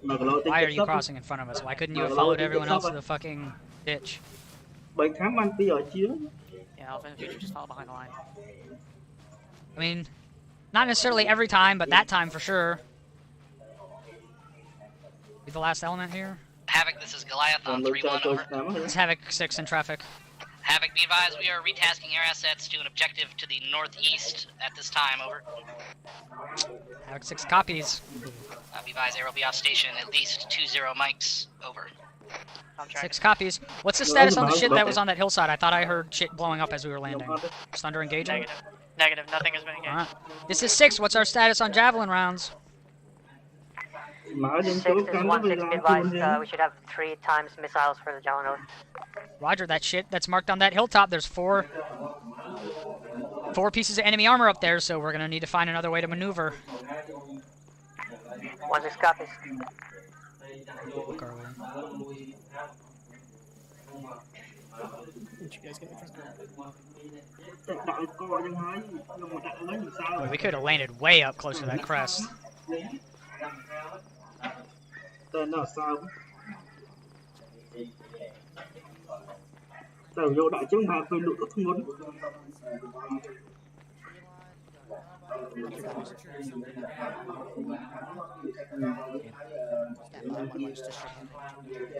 Why are you crossing in front of us? Why couldn't you have followed everyone else to the fucking ditch? Yeah, Alpha in the future, just follow behind the line. I mean, not necessarily every time, but that time for sure. Be the last element here. Havoc, this is Goliath on 3-1, over. It's Havoc 6 in traffic. Havoc, be advised, we are retasking air assets to an objective to the northeast at this time, over. Havoc 6 copies. Be advised, air will be off station, at least 20 mics, over. 6 copies. What's the status on the shit that was on that hillside? I thought I heard shit blowing up as we were landing. Is Thunder engaging? Negative, nothing has been engaged. Alright. This is 6. What's our status on javelin rounds? 6 is 1-6, be advised, we should have 3 times missiles for the javelin. Roger, that shit that's marked on that hilltop. There's 4 pieces of enemy armor up there, so we're gonna need to find another way to maneuver. 1-6 copies. Look our way. Didn't you guys get me from Boy, we could have landed way up close to that crest.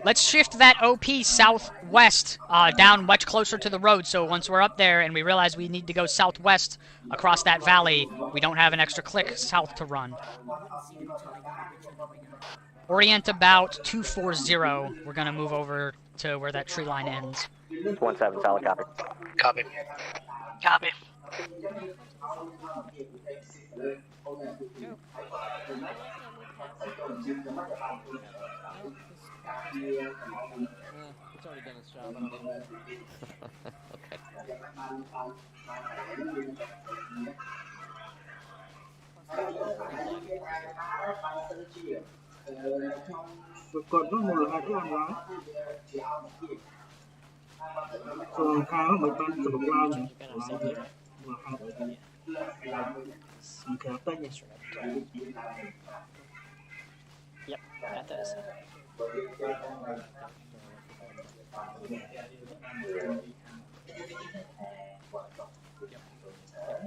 Let's shift that OP southwest, down much closer to the road, so once we're up there and we realize we need to go southwest across that valley, we don't have an extra click south to run. Orient about 240. We're going to move over to where that tree line ends. 1-7, solid copy. Copy. Copy. It's already done its job. I don't need it. Okay. Yep, at this.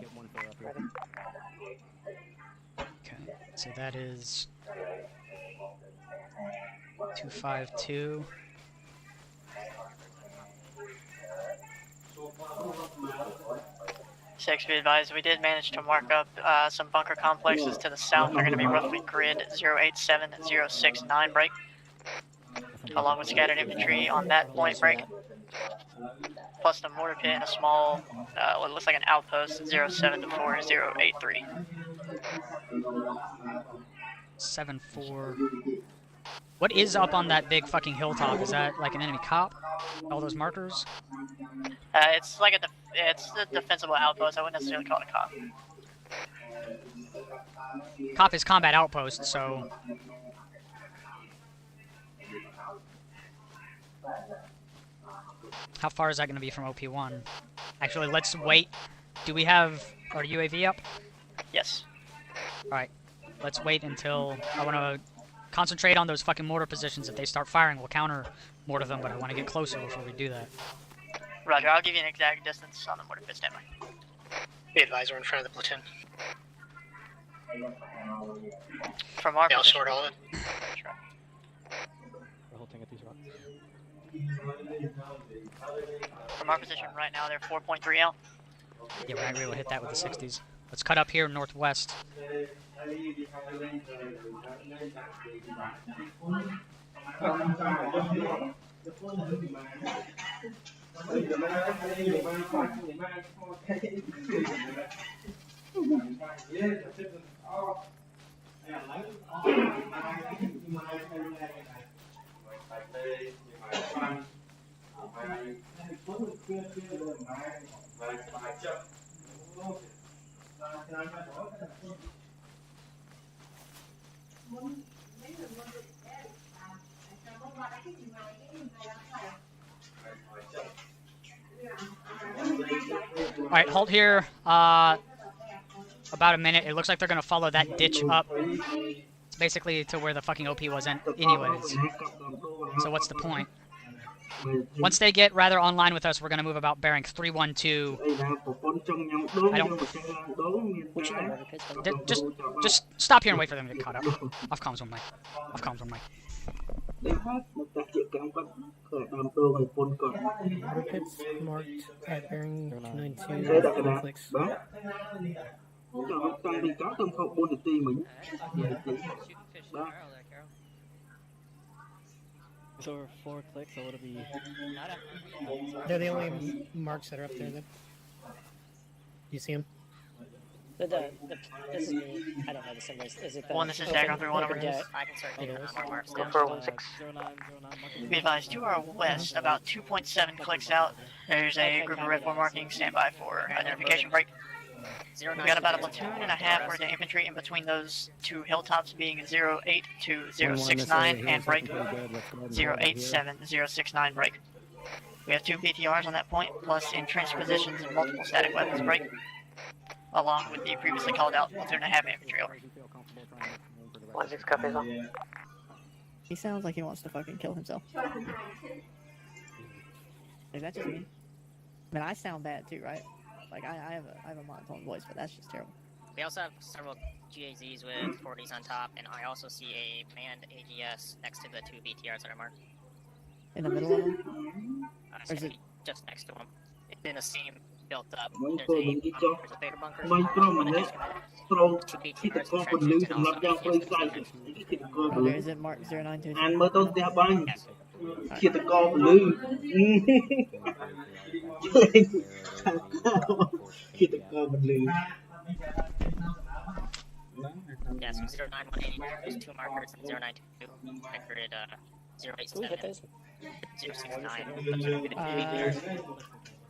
Get 1 for up here. Okay, so that is 252. Six, be advised, we did manage to mark up some bunker complexes to the south. They're going to be roughly grid 087 and 069 break, along with scattered infantry on that point break, plus the mortar pit and a small, what looks like an outpost 074 083. 74. What is up on that big fucking hilltop? Is that like an enemy cop? All those markers? It's like it's a defensible outpost. I wouldn't necessarily call it a cop. Cop is combat outpost, so... How far is that going to be from OP1? Actually, let's wait. Do we have our UAV up? Yes. Alright. Let's wait until... I want to concentrate on those fucking mortar positions. If they start firing, we'll counter mortar them, but I want to get closer before we do that. Roger, I'll give you an exact distance on the mortar pit standby. Be advised, we're in front of the platoon. From our I'll position. short all it. Sure. The whole thing at these rocks. From our position right now, they're 4.3 L. Yeah, we're not going to be able to hit that with the 60s. Let's cut up here northwest. Alright, hold here. About a minute. It looks like they're gonna follow that ditch up. It's basically to where the fucking OP was anyways. So what's the point? Once they get rather online with us, we're gonna move about bearing 312. I don't... Just stop here and wait for them to get caught up. Off comms one mic. Off comms one mic. Water pits marked at bearing 292 clicks. It's over 4 clicks, so it'll be... They're the only marks that are up there then. You see them? This is me. I don't know the symbols. Is it the... One, this is Dagger 3-1 over. I can start getting more marks Go down. for 1-6. Be advised, to our west, about 2.7 clicks out, there's a group of Red 4 markings. Stand by for identification break. We've got about a platoon and a half worth of infantry in between those two hilltops, being 08 to 069 and break 087 069 break. We have 2 BTRs on that point, plus entrenched positions and multiple static weapons break, along with the previously called out platoon and a half infantry over. 1-6 copies on. He sounds like he wants to fucking kill himself. Is that just me? I mean, I sound bad too, right? Like, I have a monotone voice, but that's just terrible. We also have several GAZs with 40s on top, and I also see a manned AGS next to the 2 BTRs that are marked. In the middle of them? Or is it just next to them? It's in a seam built up. There's a beta bunker. Oh, there is it marked 092? And mới tôi ra băng kia ta co blue kia ta co blue. Yeah, so 09180, there's 2 markers, and 092, anchored 087, 069.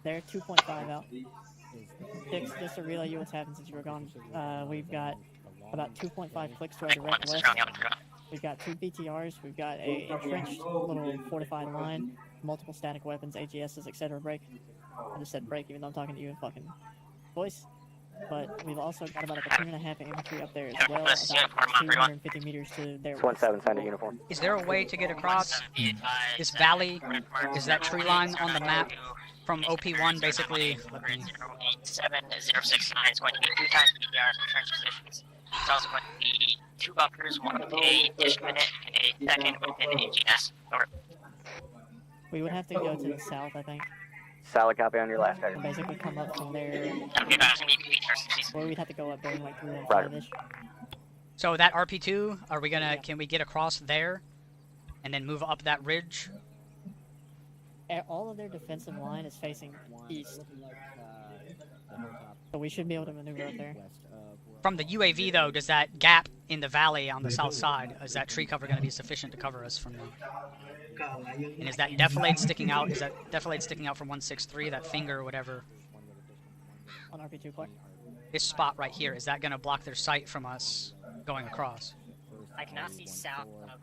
They're 2.5 out. Dix, just to relay you what's happened since you were gone. We've got about 2.5 clicks to our direct west. We've got 2 BTRs. We've got a entrenched little fortified line, multiple static weapons, AGSs, etc. break. I just said break, even though I'm talking to you in fucking voice. But we've also got about a platoon and a half of infantry up there as well, about 250 meters to their west. 1-7, signed a uniform. Is there a way to get across this valley? Is that tree line on the map from OP1 basically? 087 069 is going to be 2 times BTRs in trench positions. It's also going to be 2 bunkers, one with a dish minute and a second with an AGS. Over. We would have to go to the south, I think. Solid copy on your last target. And basically come up from there. Or we'd have to go up there in like 315-ish. So that RP2, are we gonna? Can we get across there, and then move up that ridge? All of their defensive line is facing east, so we should be able to maneuver up there. From the UAV though, does that gap in the valley on the south side, is that tree cover going to be sufficient to cover us from there? And is that defilade sticking out? Is that defilade sticking out from 163? That finger or whatever? On RP2, Clark. This spot right here, is that going to block their sight from us going across? I cannot see south of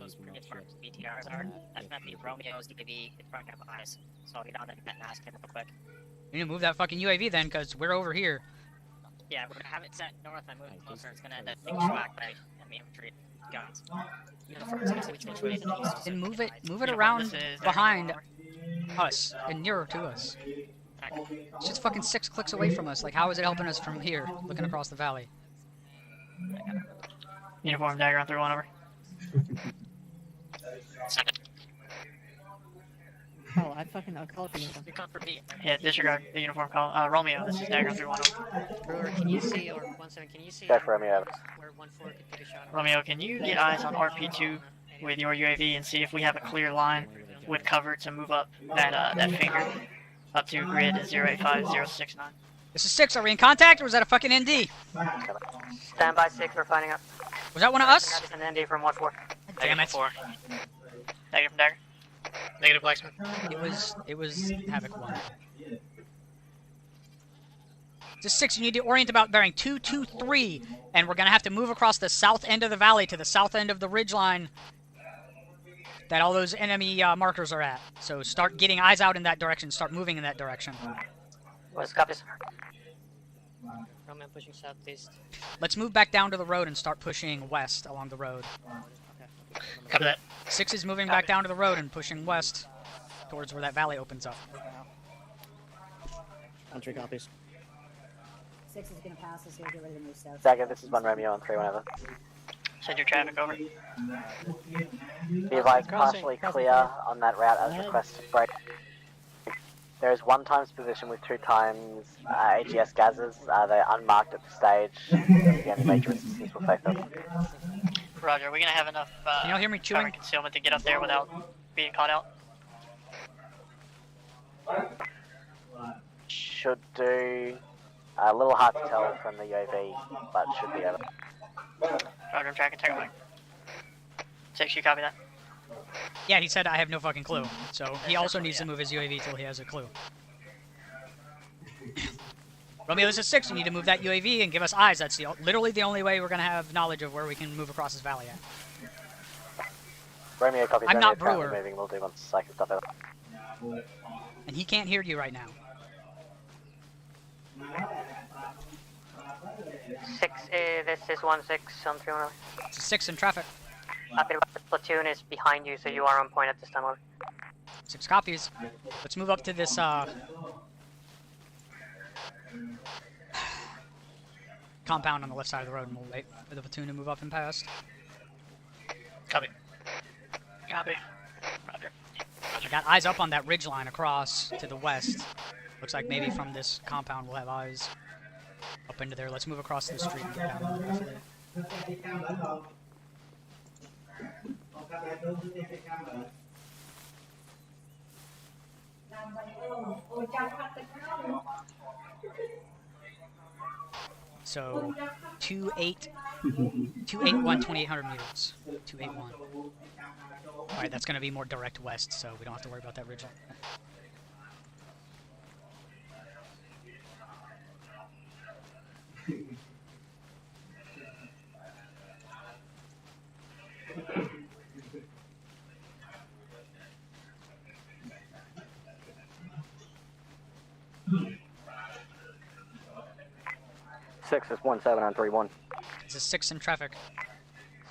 those previous marks BTRs are. That's not the Romeo's UAV in front of eyes. So I'll get on there and ask him real quick. We need to move that fucking UAV then, because we're over here. Yeah, we're gonna have it set north and moving closer. It's gonna end up being swacked by enemy infantry guns. And move it around behind us and nearer to us. It's just fucking 6 clicks away from us. Like, how is it helping us from here, looking across the valley? Uniform Dagger on 3-1 over. Oh, I'll call it for uniform. Yeah, disregard the uniform call. Romeo, this is Dagger on 3-1 over. Brewer, can you see, or 1-7, can you see Check Romeo. where 1-4 could get a shot? Romeo, can you get eyes on RP2 with your UAV and see if we have a clear line with cover to move up that finger up to grid 085069? This is 6. Are we in contact, or was that a fucking ND? Stand by 6, we're finding up. Was that one of us? That is an ND from 1-4. Damn it. Negative from Dagger. Negative Blacksmith. It was Havoc 1. Just 6, you need to orient about bearing 223, and we're gonna have to move across the south end of the valley to the south end of the ridge line that all those enemy markers are at. So start getting eyes out in that direction, start moving in that direction. West copies. Romeo pushing southeast. Let's move back down to the road and start pushing west along the road. Copy that. 6 is moving back down to the road and pushing west towards where that valley opens up. On 3 copies. 6 is gonna pass us here, get ready to move south. Dagger, this is 1 Romeo on 3 whenever. Send your traffic over. Be advised, partially clear on that route as requested. Break. There is 1 times position with 2 times AGS gases. They're unmarked at the stage. Again, major assistance will take them. Roger, are we gonna have enough Can y'all hear me chewing? cover and concealment to get up there without being caught out? Should do. A little hard to tell from the UAV, but should be able. Roger, I'm tracking takeaway. 6, you copy that? Yeah, he said I have no fucking clue. So he also needs to move his UAV till he has a clue. Romeo, this is 6. You need to move that UAV and give us eyes. That's literally the only way we're going to have knowledge of where we can move across this valley at. Romeo copies. I'm Romeo, not Brewer. currently moving. We'll do once I can stop it. And he can't hear you right now. 6, this is 1-6 on 3 1. It's a 6 in traffic. Copy. The platoon is behind you, so you are on point at this time. Over. 6 copies. Let's move up to this, compound on the left side of the road, and we'll wait for the platoon to move up and past. Copy. Copy. Roger. I got eyes up on that ridge line across to the west. Looks like maybe from this compound we'll have eyes up into there. Let's move across the street and get down briefly. So 281, 2800 meters. 281. Alright, that's going to be more direct west, so we don't have to worry about that ridge line. Six is 17 on 3-1. It's a 6 in traffic.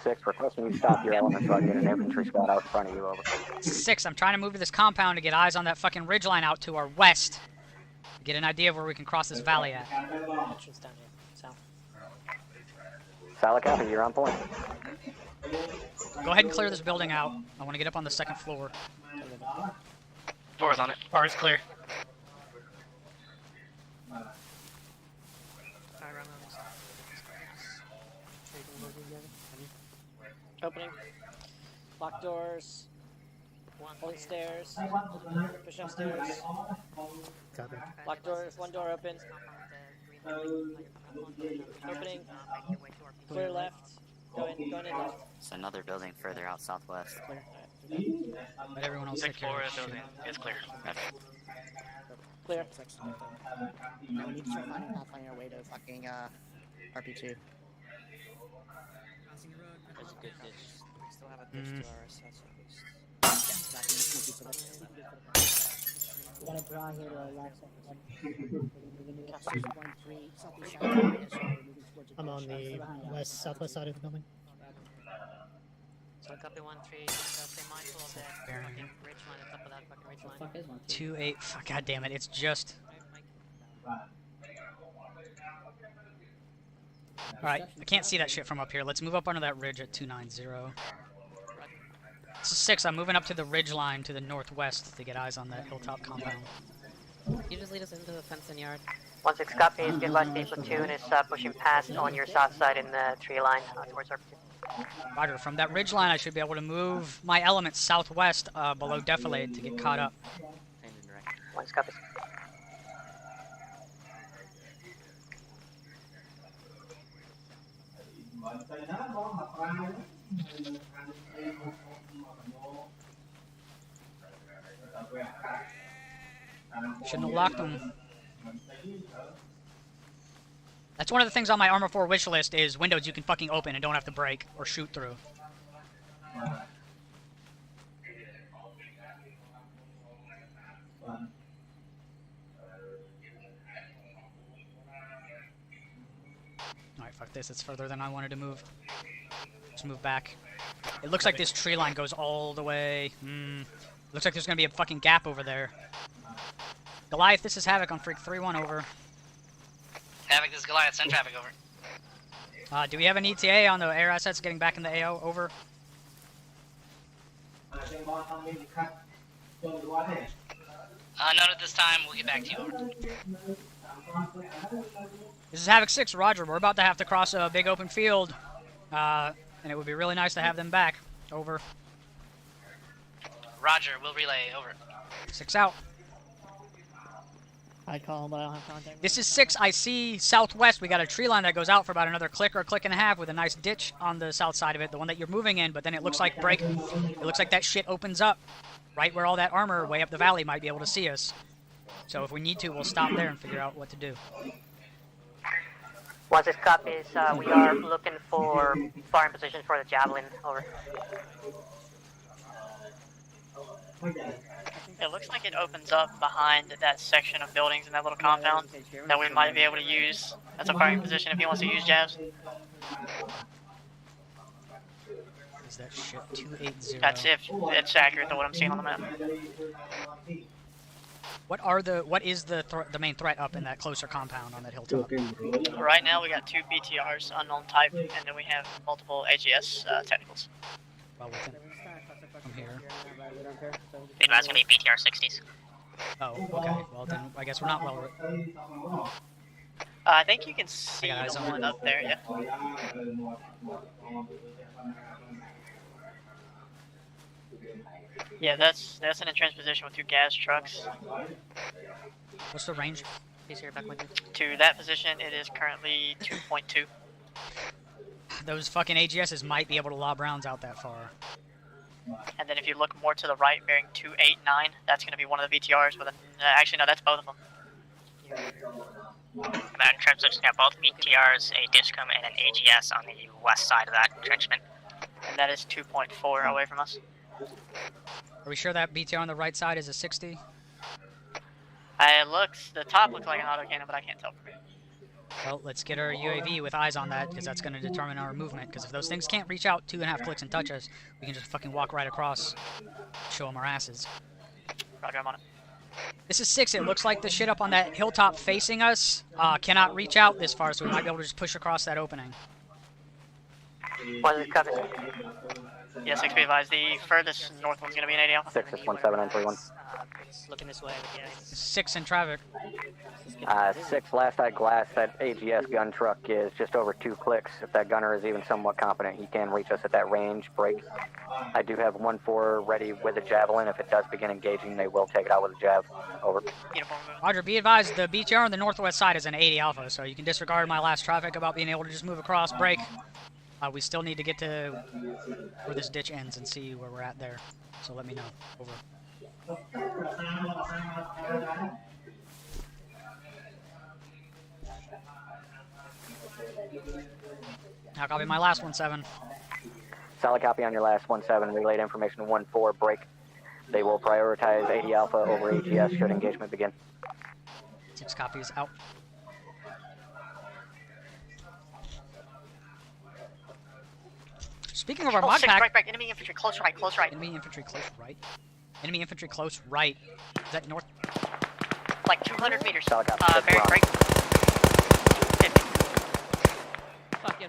6, requesting you stop your element so I can get an infantry squad out in front of you, over. 6, I'm trying to move to this compound to get eyes on that fucking ridgeline out to our west. Get an idea of where we can cross this valley at. Entrance down here, south. Solid copy, you're on point. Go ahead and clear this building out. I want to get up on the 2nd floor. Doors on it. Bars clear. Opening. Lock doors. Hold stairs. Push upstairs. Copy. Lock doors. 1 door open. Opening. Clear left. Going in left. It's another building further out southwest. Let everyone else take care of building. It's clear. Clear. Now we need to start finding Pathfinder way to fucking RP2. There's a good ditch. We still have a ditch to our southwest. We got a draw here to our left. I'm on the west southwest side of the building. So copy 1-3, just stay mindful of that fucking ridge line, on top of that fucking ridge line. 2-8, fuck, god damn it, it's just... Alright, I can't see that shit from up here. Let's move up onto that ridge at 290. This is 6, I'm moving up to the ridge line to the northwest to get eyes on that hilltop compound. You just lead us into the fence and yard. 1-6 copies. Be advised, the platoon is pushing past on your south side in the tree line towards RP2. Roger, from that ridge line I should be able to move my elements southwest below Defilade to get caught up. 1-6 copies. Shouldn't have locked them. That's one of the things on my Armor 4 wish list is windows you can fucking open and don't have to break or shoot through. Alright, fuck this. It's further than I wanted to move. Just move back. It looks like this tree line goes all the way. Looks like there's gonna be a fucking gap over there. Goliath, this is Havoc on Freak 3-1 over. Havoc, this is Goliath. Send traffic over. Do we have an ETA on the air assets getting back in the AO? Over. Not at this time. We'll get back to you. Over. This is Havoc 6, Roger. We're about to have to cross a big open field. And it would be really nice to have them back. Over. Roger, we'll relay. Over. 6 out. I call, but I don't have contact. This is 6. I see southwest. We got a tree line that goes out for about another click or a click and a half with a nice ditch on the south side of it, the one that you're moving in, but then it looks like break. It looks like that shit opens up right where all that armor way up the valley might be able to see us. So if we need to, we'll stop there and figure out what to do. Once this copies, we are looking for firing positions for the Javelin. Over. It looks like it opens up behind that section of buildings in that little compound that we might be able to use as a firing position if he wants to use jabs. Is that shit 280? That's if it's accurate to what I'm seeing on the map. What is the main threat up in that closer compound on that hilltop? Right now we got 2 BTRs, unknown type, and then we have multiple AGS technicals. Well, from here. That's gonna be BTR 60s. Oh, okay. Well then, I guess we're not well. I think you can see the one up there, yeah. Yeah, that's an entrenched position with 2 gas trucks. What's the range? He's here back with you. To that position, it is currently 2.2. Those fucking AGSs might be able to lob rounds out that far. And then if you look more to the right, bearing 289, that's going to be one of the VTRs with a... actually, no, that's both of them. That entrenchment has got both BTRs, a Discom, and an AGS on the west side of that entrenchment. And that is 2.4 away from us. Are we sure that BTR on the right side is a 60? The top looks like an autocannon, but I can't tell from here. Well, let's get our UAV with eyes on that, because that's going to determine our movement. Because if those things can't reach out 2.5 clicks and touch us, we can just fucking walk right across, show them our asses. Roger, I'm on it. This is 6. It looks like the shit up on that hilltop facing us cannot reach out this far, so we might be able to just push across that opening. What is covered? Yeah, 6 be advised. The furthest north one's going to be an 80 Alpha. 6 is 17931. Looking this way. Yeah. 6 in traffic. 6, last eye glass, that AGS gun truck is just over 2 clicks. If that gunner is even somewhat competent, he can reach us at that range, break. I do have 1-4 ready with a javelin. If it does begin engaging, they will take it out with a jav. Over. Roger, be advised, the BTR on the northwest side is an 80 Alpha, so you can disregard my last traffic about being able to just move across, break. We still need to get to where this ditch ends and see where we're at there. So let me know. Over. I'll copy my last 1-7. Solid copy on your last 1-7. Relayed information 1-4. Break. They will prioritize 80 Alpha over AGS should engagement begin. 6 copies out. Speaking of our mod pack... Break. Enemy infantry, close right, close right. Enemy infantry, close right. Enemy infantry, close right. Is that north? Like 200 meters. Solid copy. Bearing break. 50. Fuck yeah,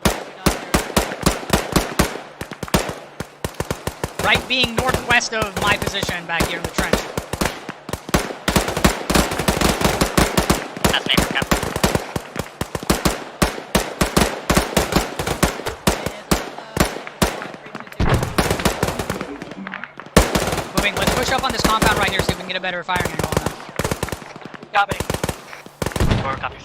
Right being northwest of my position back here in the trench. That's me, Captain. Moving, let's push up on this compound right here so we can get a better firing angle on them. Copy. 4 copies.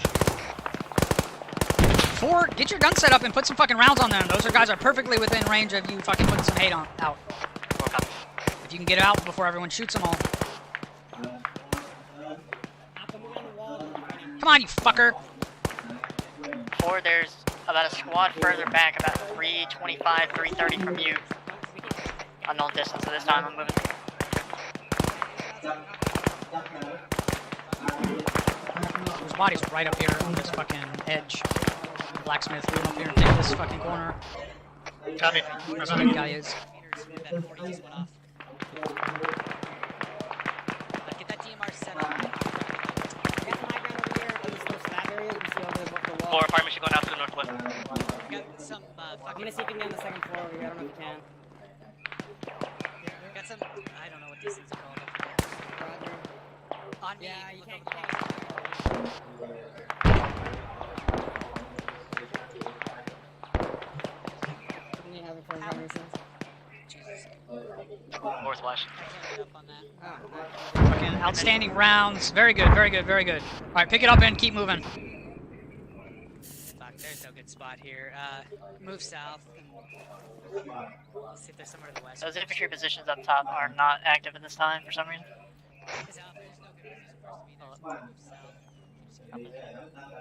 4, get your gun set up and put some fucking rounds on them. Those guys are perfectly within range of you fucking putting some hate on out. 4 copies. If you can get out before everyone shoots them all. Come on, you fucker. 4, there's about a squad further back, about 325, 330 from you. Unknown distance, so this time I'm moving. There's bodies right up here on this fucking edge. Blacksmith, come up here and take this fucking corner. Copy. Where the big guy is. That 40 just went off. Get that DMR set up. We got some high ground over here on this little slab area. You can see over the wall. 4 fire machine going out to the northwest. We got some fucking... I'm gonna see if we can get on the second floor over here. I don't know if you can. Got some... I don't know what these things are called. Roger. On me. Yeah, you can't... More splash. Fucking outstanding rounds. Very good, very good, very good. Alright, pick it up and keep moving. Fuck, there's no good spot here. Move south. Let's see if there's somewhere to the west. Those infantry positions up top are not active at this time for some reason. There's no good position for us to be there. Move south.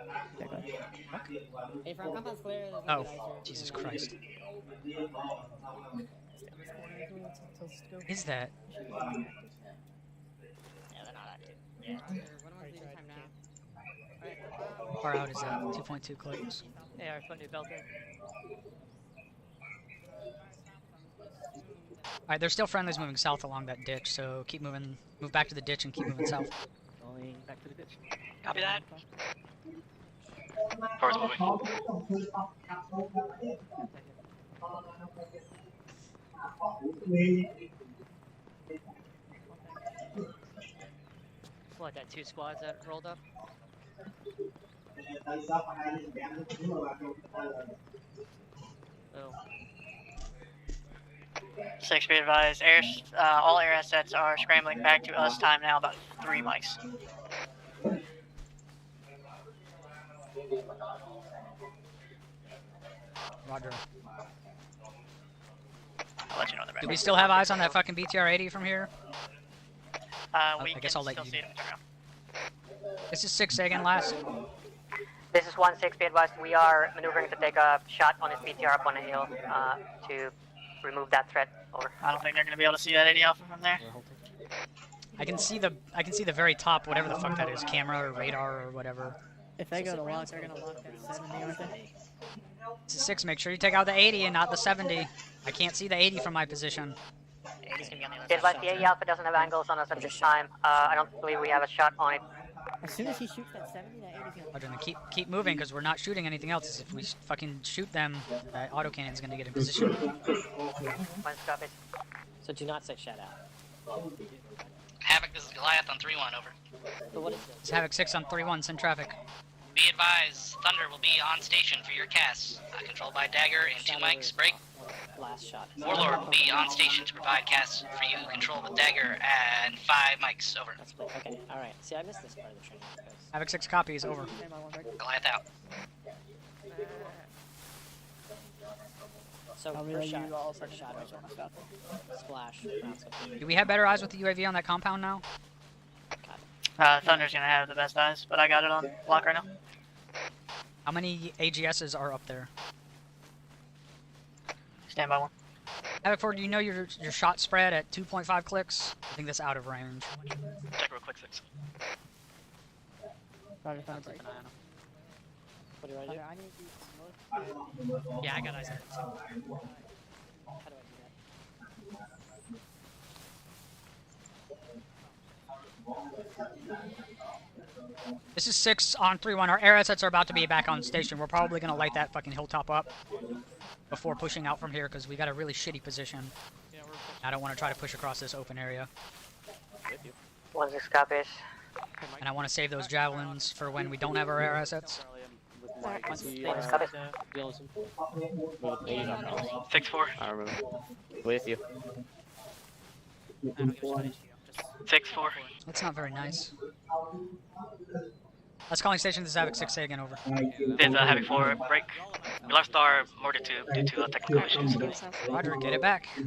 Hey, front compound's clear. Oh, Jesus Christ. Is that? Yeah, they're not active. Yeah. How far out is that? 2.2 clicks. Yeah, our foot new belt in. Alright, there's still friendlies moving south along that ditch, so keep moving. Move back to the ditch and keep moving south. Going back to the ditch. Copy that. Forward's moving. What, that 2 squads that rolled up? Oh. 6, be advised. All air assets are scrambling back to us. Time now about 3 mics. Roger. I'll let you know when they're back. Do we still have eyes on that fucking BTR-80 from here? We I guess I'll let you. see them turn around. This is 6 again last. This is 1-6, be advised. We are maneuvering to take a shot on his BTR up on a hill to remove that threat. Over. I don't think they're going to be able to see that 80 alpha from there. I can see the very top, whatever the fuck that is, camera or radar or whatever. If they go to lock, they're gonna lock that 70, aren't they? This is 6, make sure you take out the 80 and not the 70. I can't see the 80 from my position. Be advised, the 80 Alpha doesn't have angles on us at this time. I don't believe we have a shot on it. As soon as he shoots that 70, that 80's gonna... Roger, then keep moving, because we're not shooting anything else. If we fucking shoot them, that autocannon's gonna get in position. One stop it. So do not say shout out. Havoc, this is Goliath on 3-1, over. So what is this? It's Havoc 6 on 3-1, send traffic. Be advised, Thunder will be on station for your casts. Controlled by Dagger and 2 mics, break. Last shot. Warlord will be on station to provide casts for you, controlled with Dagger and 5 mics, over. Okay, alright. See, I missed this part of the training. Havoc 6 copies, over. Goliath out. So, first shot, first shot over. Splash. Do we have better eyes with the UAV on that compound now? Thunder's gonna have the best eyes, but I got it on lock right now. How many AGSs are up there? Stand by 1. Havoc 4, do you know your shot spread at 2.5 clicks? I think that's out of range. Check real quick, 6. Roger, found a break. What do I do? I need to... Yeah, I got eyes on it. How do I do This is 6 on 3-1. Our air assets are about to be back on station. We're probably going to light that fucking hilltop up before pushing out from here, because we got a really shitty position. I don't want to try to push across this open area. 1-6 copies. And I want to save those javelins for when we don't have our air assets. 6-4. ArmA. With you. 6-4. That's not very nice. That's calling station. This is Havoc 6A again, over. This is Havoc 4, break. We lost our mortar tube due to technical issues. Roger, get it back. Stay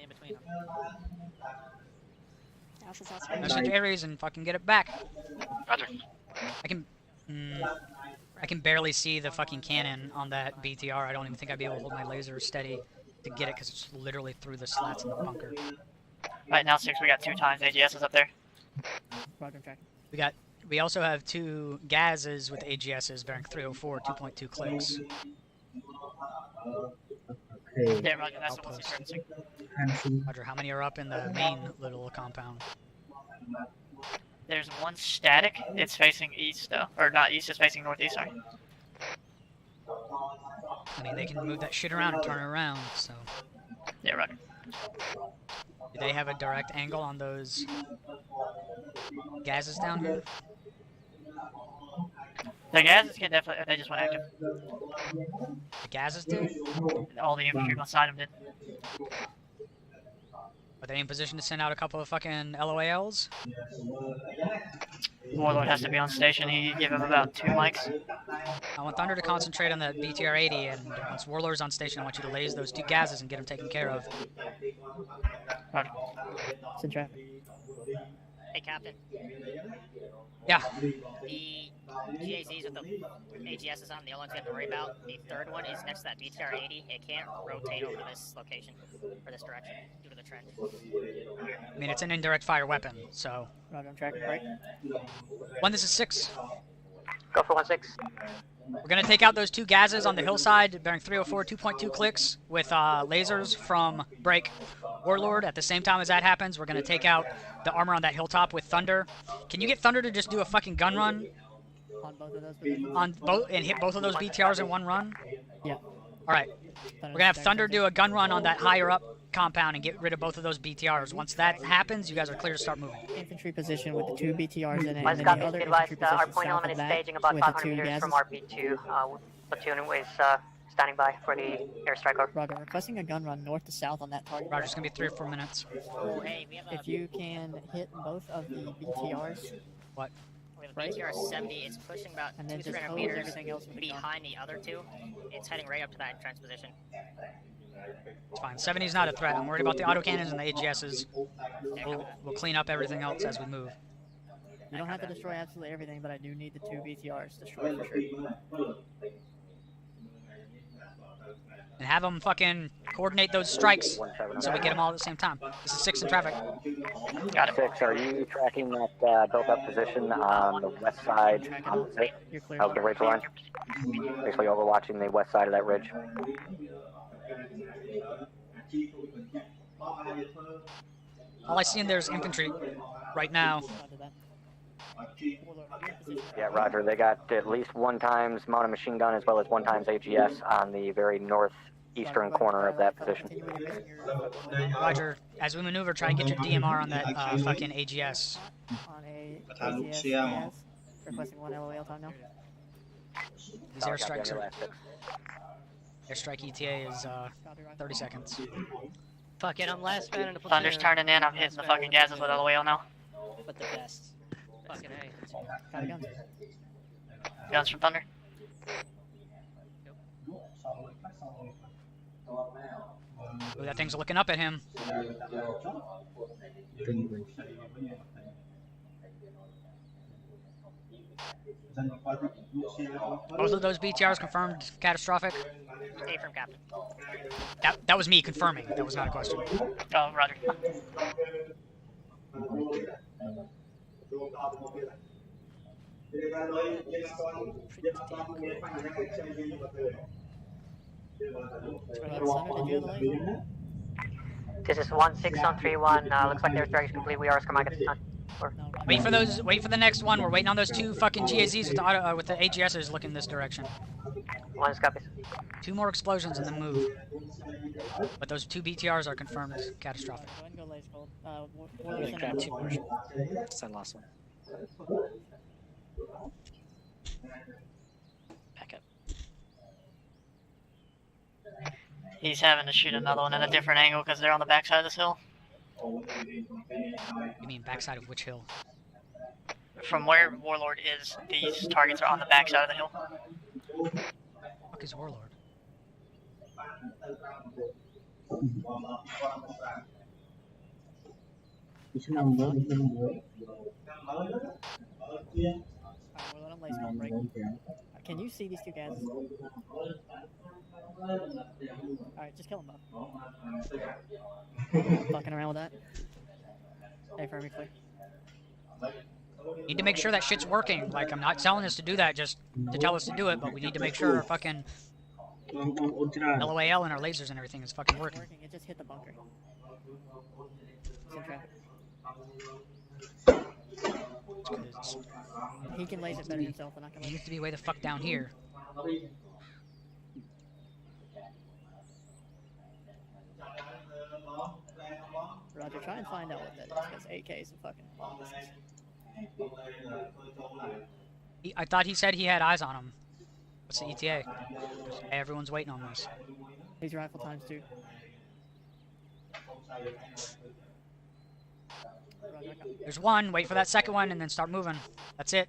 in between them. Message Ares and fucking get it back. Roger. I can barely see the fucking cannon on that BTR. I don't even think I'd be able to hold my laser steady to get it, because it's literally through the slats in the bunker. Right now, 6, we got 2 times AGSs up there. Roger, track. We got we also have 2 gazes with AGSs bearing 304, 2.2 clicks. Yeah, Roger, that's the one Outpost. referencing. Roger, how many are up in the main little compound? There's one static. It's facing east, though. Or not east, it's facing northeast, sorry. I mean, they can move that shit around and turn it around, so... Yeah, Roger. Do they have a direct angle on those gazes down here? The gazes can definitely, they just went active. The gazes did? All the infantry beside them did. Are they in position to send out a couple of fucking LOALs? Warlord has to be on station. He give him about 2 mics. I want Thunder to concentrate on that BTR-80, and once Warlord's on station, I want you to laze those 2 gazes and get them taken care of. Roger. It's in traffic. Hey, Captain. Yeah. The GAZs with the AGSs on, the only ones we have to worry about. The third one is next to that BTR-80. It can't rotate over to this location, or this direction, due to the trend. I mean, it's an indirect fire weapon, so... Roger, I'm tracking right. 1, this is 6. Go for 1-6. We're going to take out those 2 gazes on the hillside, bearing 304, 2.2 clicks, with lasers from Break. Warlord, at the same time as that happens, we're going to take out the armor on that hilltop with Thunder. Can you get Thunder to just do a fucking gun run? On both of those positions? On both, and hit both of those BTRs in one run? Yeah. Alright. We're going to have Thunder do a gun run on that higher up compound and get rid of both of those BTRs. Once that happens, you guys are clear to start moving. Infantry position with the 2 BTRs in it, and Let's then copy. the other Advised, infantry our position point south element of is that staging about with the 500 2 meters gazes. from RP2. Platoon is standing by for the airstrike order. Roger, requesting a gun run north to south on that target. Roger, it's going to be 3 or 4 minutes. Oh, hey, we have a... If you can hit both of the BTRs. What? We have a BTR-70. It's pushing about And then just 200-300 hose meters everything else with the gun. behind the other 2. It's heading right up to that entrance position. It's fine. 70 is not a threat. I'm worried about the autocannons and the AGSs. We'll clean up everything else as we move. You don't have to destroy absolutely everything, but I do need the 2 BTRs destroyed for sure. And have them fucking coordinate those strikes so we get them all at the same time. This is 6 in traffic. Got it. 6, are you tracking that built-up position on the west side of the ridge line? Basically overwatching the west side of that ridge. All I see in there is infantry right now. Yeah, Roger. They got at least 1 times mounted machine gun as well as 1 times AGS on the very northeastern corner of that position. Roger, as we maneuver, try and get your DMR on that fucking AGS. On a AGS, requesting 1 LOL time now. These airstrikes are... Airstrike ETA is 30 seconds. Fuck it, I'm last man in the platoon. Thunder's turning in. I'm hitting the fucking gazes with LOL now. But the best. Fucking hey. Got a gun. Guns from Thunder. Ooh, that thing's looking up at him. Both of those BTRs confirmed catastrophic. Affirm, Captain. That was me confirming. That was not a question. Oh, Roger. This is 1-6 on 3-1. Looks like their strike is complete. We are Skamaka at this time. Wait for those. Wait for the next one. We're waiting on those 2 fucking GAZs with the AGSs looking this direction. 1 copies. 2 more explosions and then move. But those 2 BTRs are confirmed catastrophic. Go ahead and go laser cold. I'm gonna grab 2 more. Send last one. Back up. He's having to shoot another one at a different angle because they're on the backside of this hill. You mean backside of which hill? From where Warlord is, these targets are on the backside of the hill. What the fuck is Warlord? Can you see these 2 guys? Alright, just kill them both. Fucking around with that. Hey, Fermi, clear. Need to make sure that shit's working. Like, I'm not telling us to do that just to tell us to do it, but we need to make sure our fucking LOAL and our lasers and everything is fucking working. It just hit the bunker. It's in traffic. He can laser better himself than I can. He needs to be way the fuck down here. Roger, try and find out what that is, because 8K is a fucking long distance. I thought he said he had eyes on him. What's the ETA? Everyone's waiting on this. He's rifle times 2. There's one. Wait for that second one and then start moving. That's it.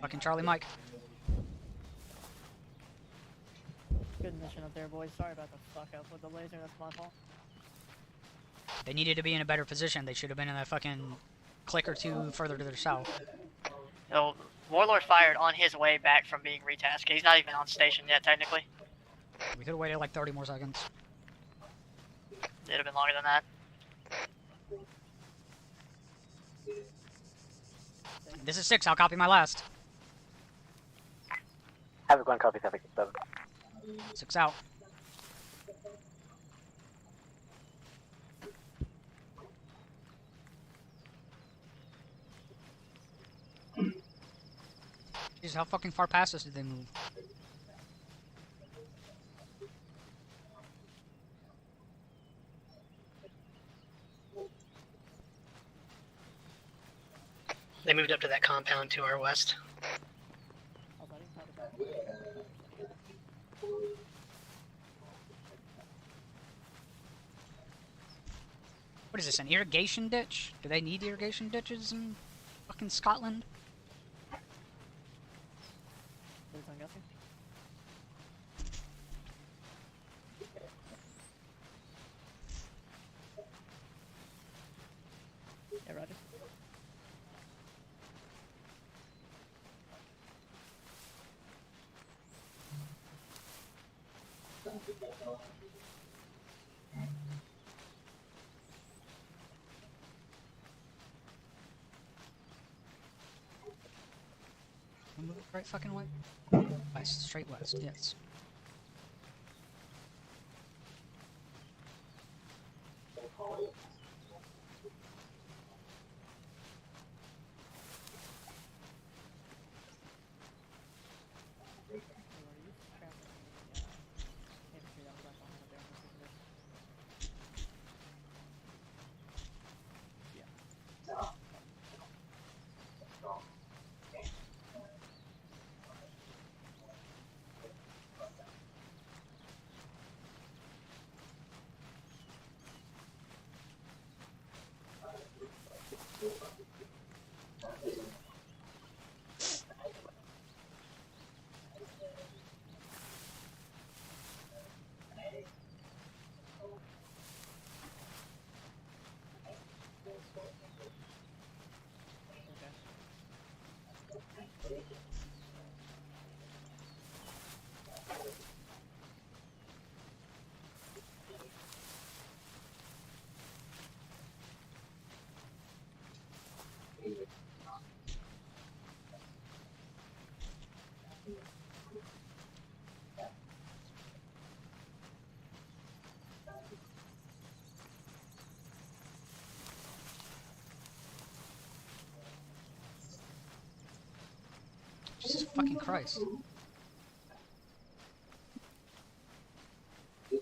Fucking Charlie Mike. Good mission up there, boys. Sorry about the fuck up with the laser. That's my fault. They needed to be in a better position. They should have been in a fucking click or two further to their south. So, Warlord fired on his way back from being retasked. He's not even on station yet, technically. We could have waited like 30 more seconds. It'd have been longer than that. This is 6. I'll copy my last. Havoc 1, copy, Havoc 7. 6 out. Jeez, how fucking far past us did they move? They moved up to that compound to our west. What is this, an irrigation ditch? Do they need irrigation ditches in fucking Scotland? Yeah, Roger. Move it right fucking way. West, straight west, yes. Jesus fucking Christ.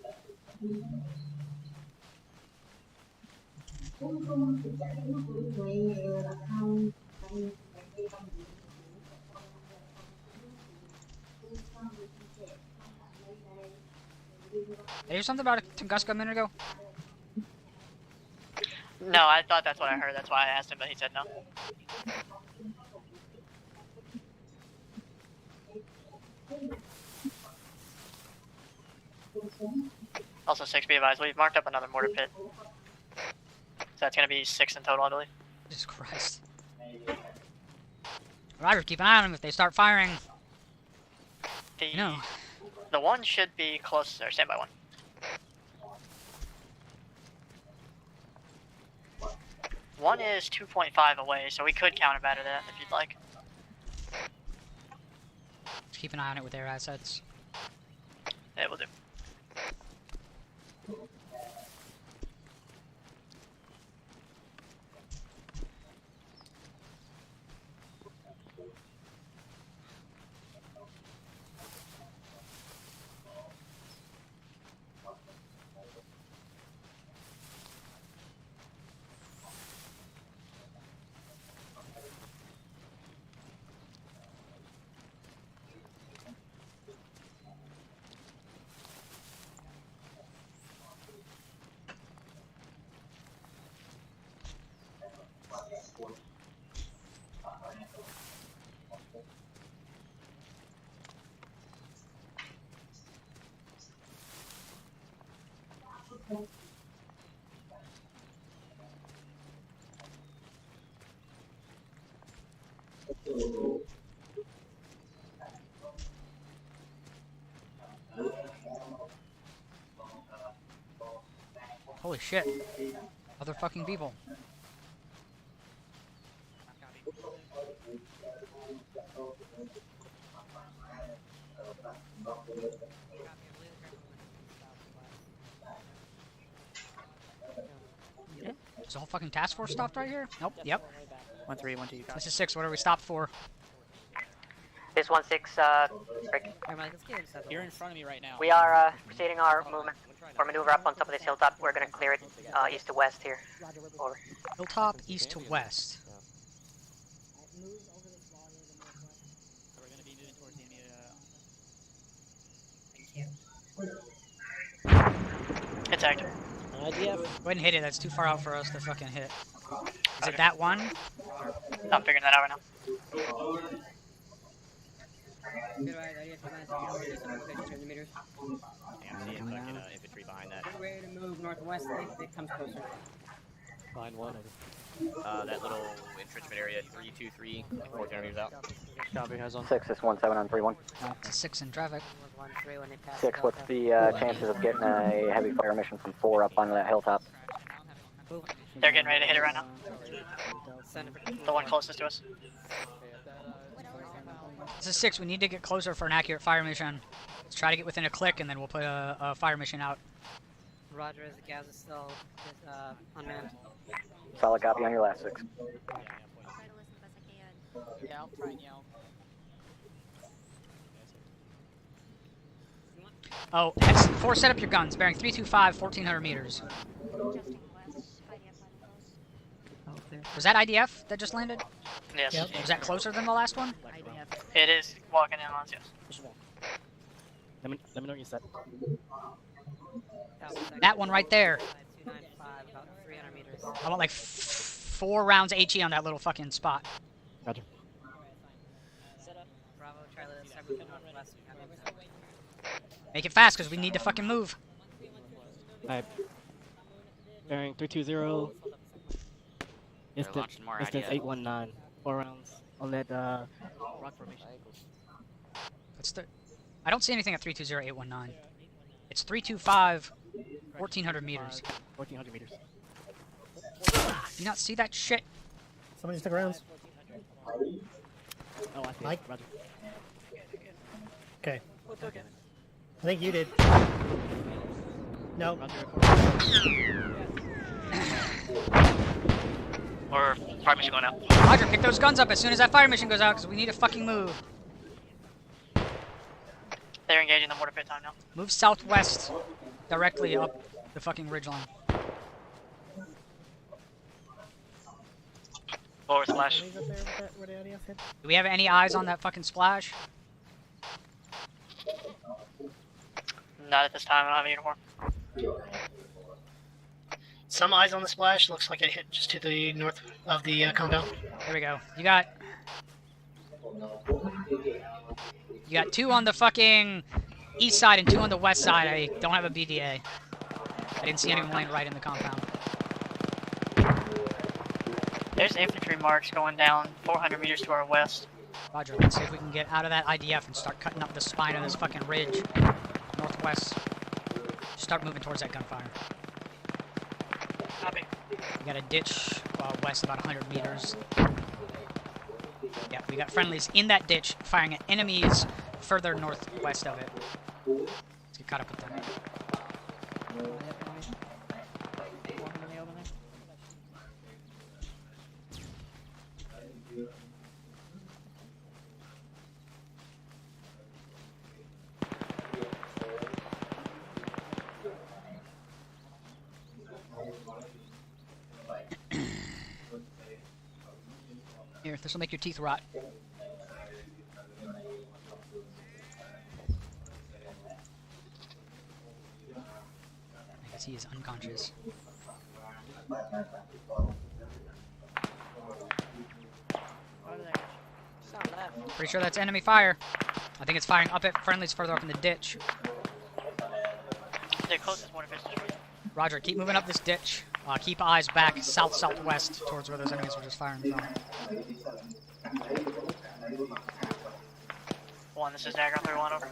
Did you hear something about Tunguska a minute ago? No, I thought that's what I heard. That's why I asked him, but he said no. Also, 6, be advised, we've marked up another mortar pit. So that's going to be 6 in total, I believe. Jesus Christ. Roger, keep an eye on them if they start firing. The one should be close there. Stand by 1. One is 2.5 away, so we could counterbatter that if you'd like. Just keep an eye on it with air assets. Yeah, we'll do. Holy shit. Other fucking people. Is the whole fucking task force stopped right here? Nope. Yep. 1-3, 1-2, This is 6. What are we stopped for? This 1-6, Rick. You're in front of me right now. We are proceeding our movement or maneuver up on top of this hilltop. We're gonna clear it east to west here. Over. Hilltop east to west. We're gonna be moving towards the enemy. It's active. Go ahead and hit it. That's too far out for us to fucking hit. Is it that one? I'm figuring that out right now. Infantry behind that. Ready to move northwest. It comes closer. Behind one. That little entrenchment area, 323, like 1400 meters out. Copy, has on. 6 is 17931. It's a 6 in traffic. 6, what's the chances of getting a heavy fire mission from 4 up onto that hilltop? They're getting ready to hit it right now. The one closest to us. This is 6. We need to get closer for an accurate fire mission. Let's try to get within a click, and then we'll put a fire mission out. Roger, as the gas is still unmanned. Solid copy on your last 6. Yeah, I'll try and yell. Oh, X4, set up your guns. Bearing 325, 1400 meters. Was that IDF that just landed? Yes. Yep. Was that closer than the last one? It is walking in on us, yes. Let me know you set. That one right there. 295, about 300 meters. I want like 4 rounds HE on that little fucking spot. Roger. Set up. Bravo, Charlie, let's start moving northwest. Make it fast, because we need to fucking move. Alright. Bearing 320. Distance 819. 4 rounds on that rock formation. That's the. I don't see anything at 320819. It's 325, 1400 meters. 1400 meters. Do you not see that shit? Somebody stick around. Oh, I see. Mike? Roger. Okay. I think you did. No. Or fire mission going out. Roger, pick those guns up as soon as that fire mission goes out, because we need to fucking move. They're engaging the mortar pit time now. Move southwest, directly up the fucking ridgeline. Forward splash. Do we have any eyes on that fucking splash? Not at this time, I don't have a uniform. Some eyes on the splash, looks like it hit just to the north of the compound. There we go. You got 2 on the fucking east side and 2 on the west side. I don't have a BDA. I didn't see anyone laying right in the compound. There's infantry marks going down 400 meters to our west. Roger, let's see if we can get out of that IDF and start cutting up the spine of this fucking ridge. Northwest. Start moving towards that gunfire. Copy. We gotta ditch west about 100 meters. Yeah, we got friendlies in that ditch firing at enemies further northwest of it. Let's get caught up with them. Here, this will make your teeth rot. I guess he is unconscious. Pretty sure that's enemy fire. I think it's firing up at friendlies further up in the ditch. The closest one of his destroyed. Roger, keep moving up this ditch. Keep eyes back south-southwest towards where those enemies were just firing from. One, this is Dagger 31, over.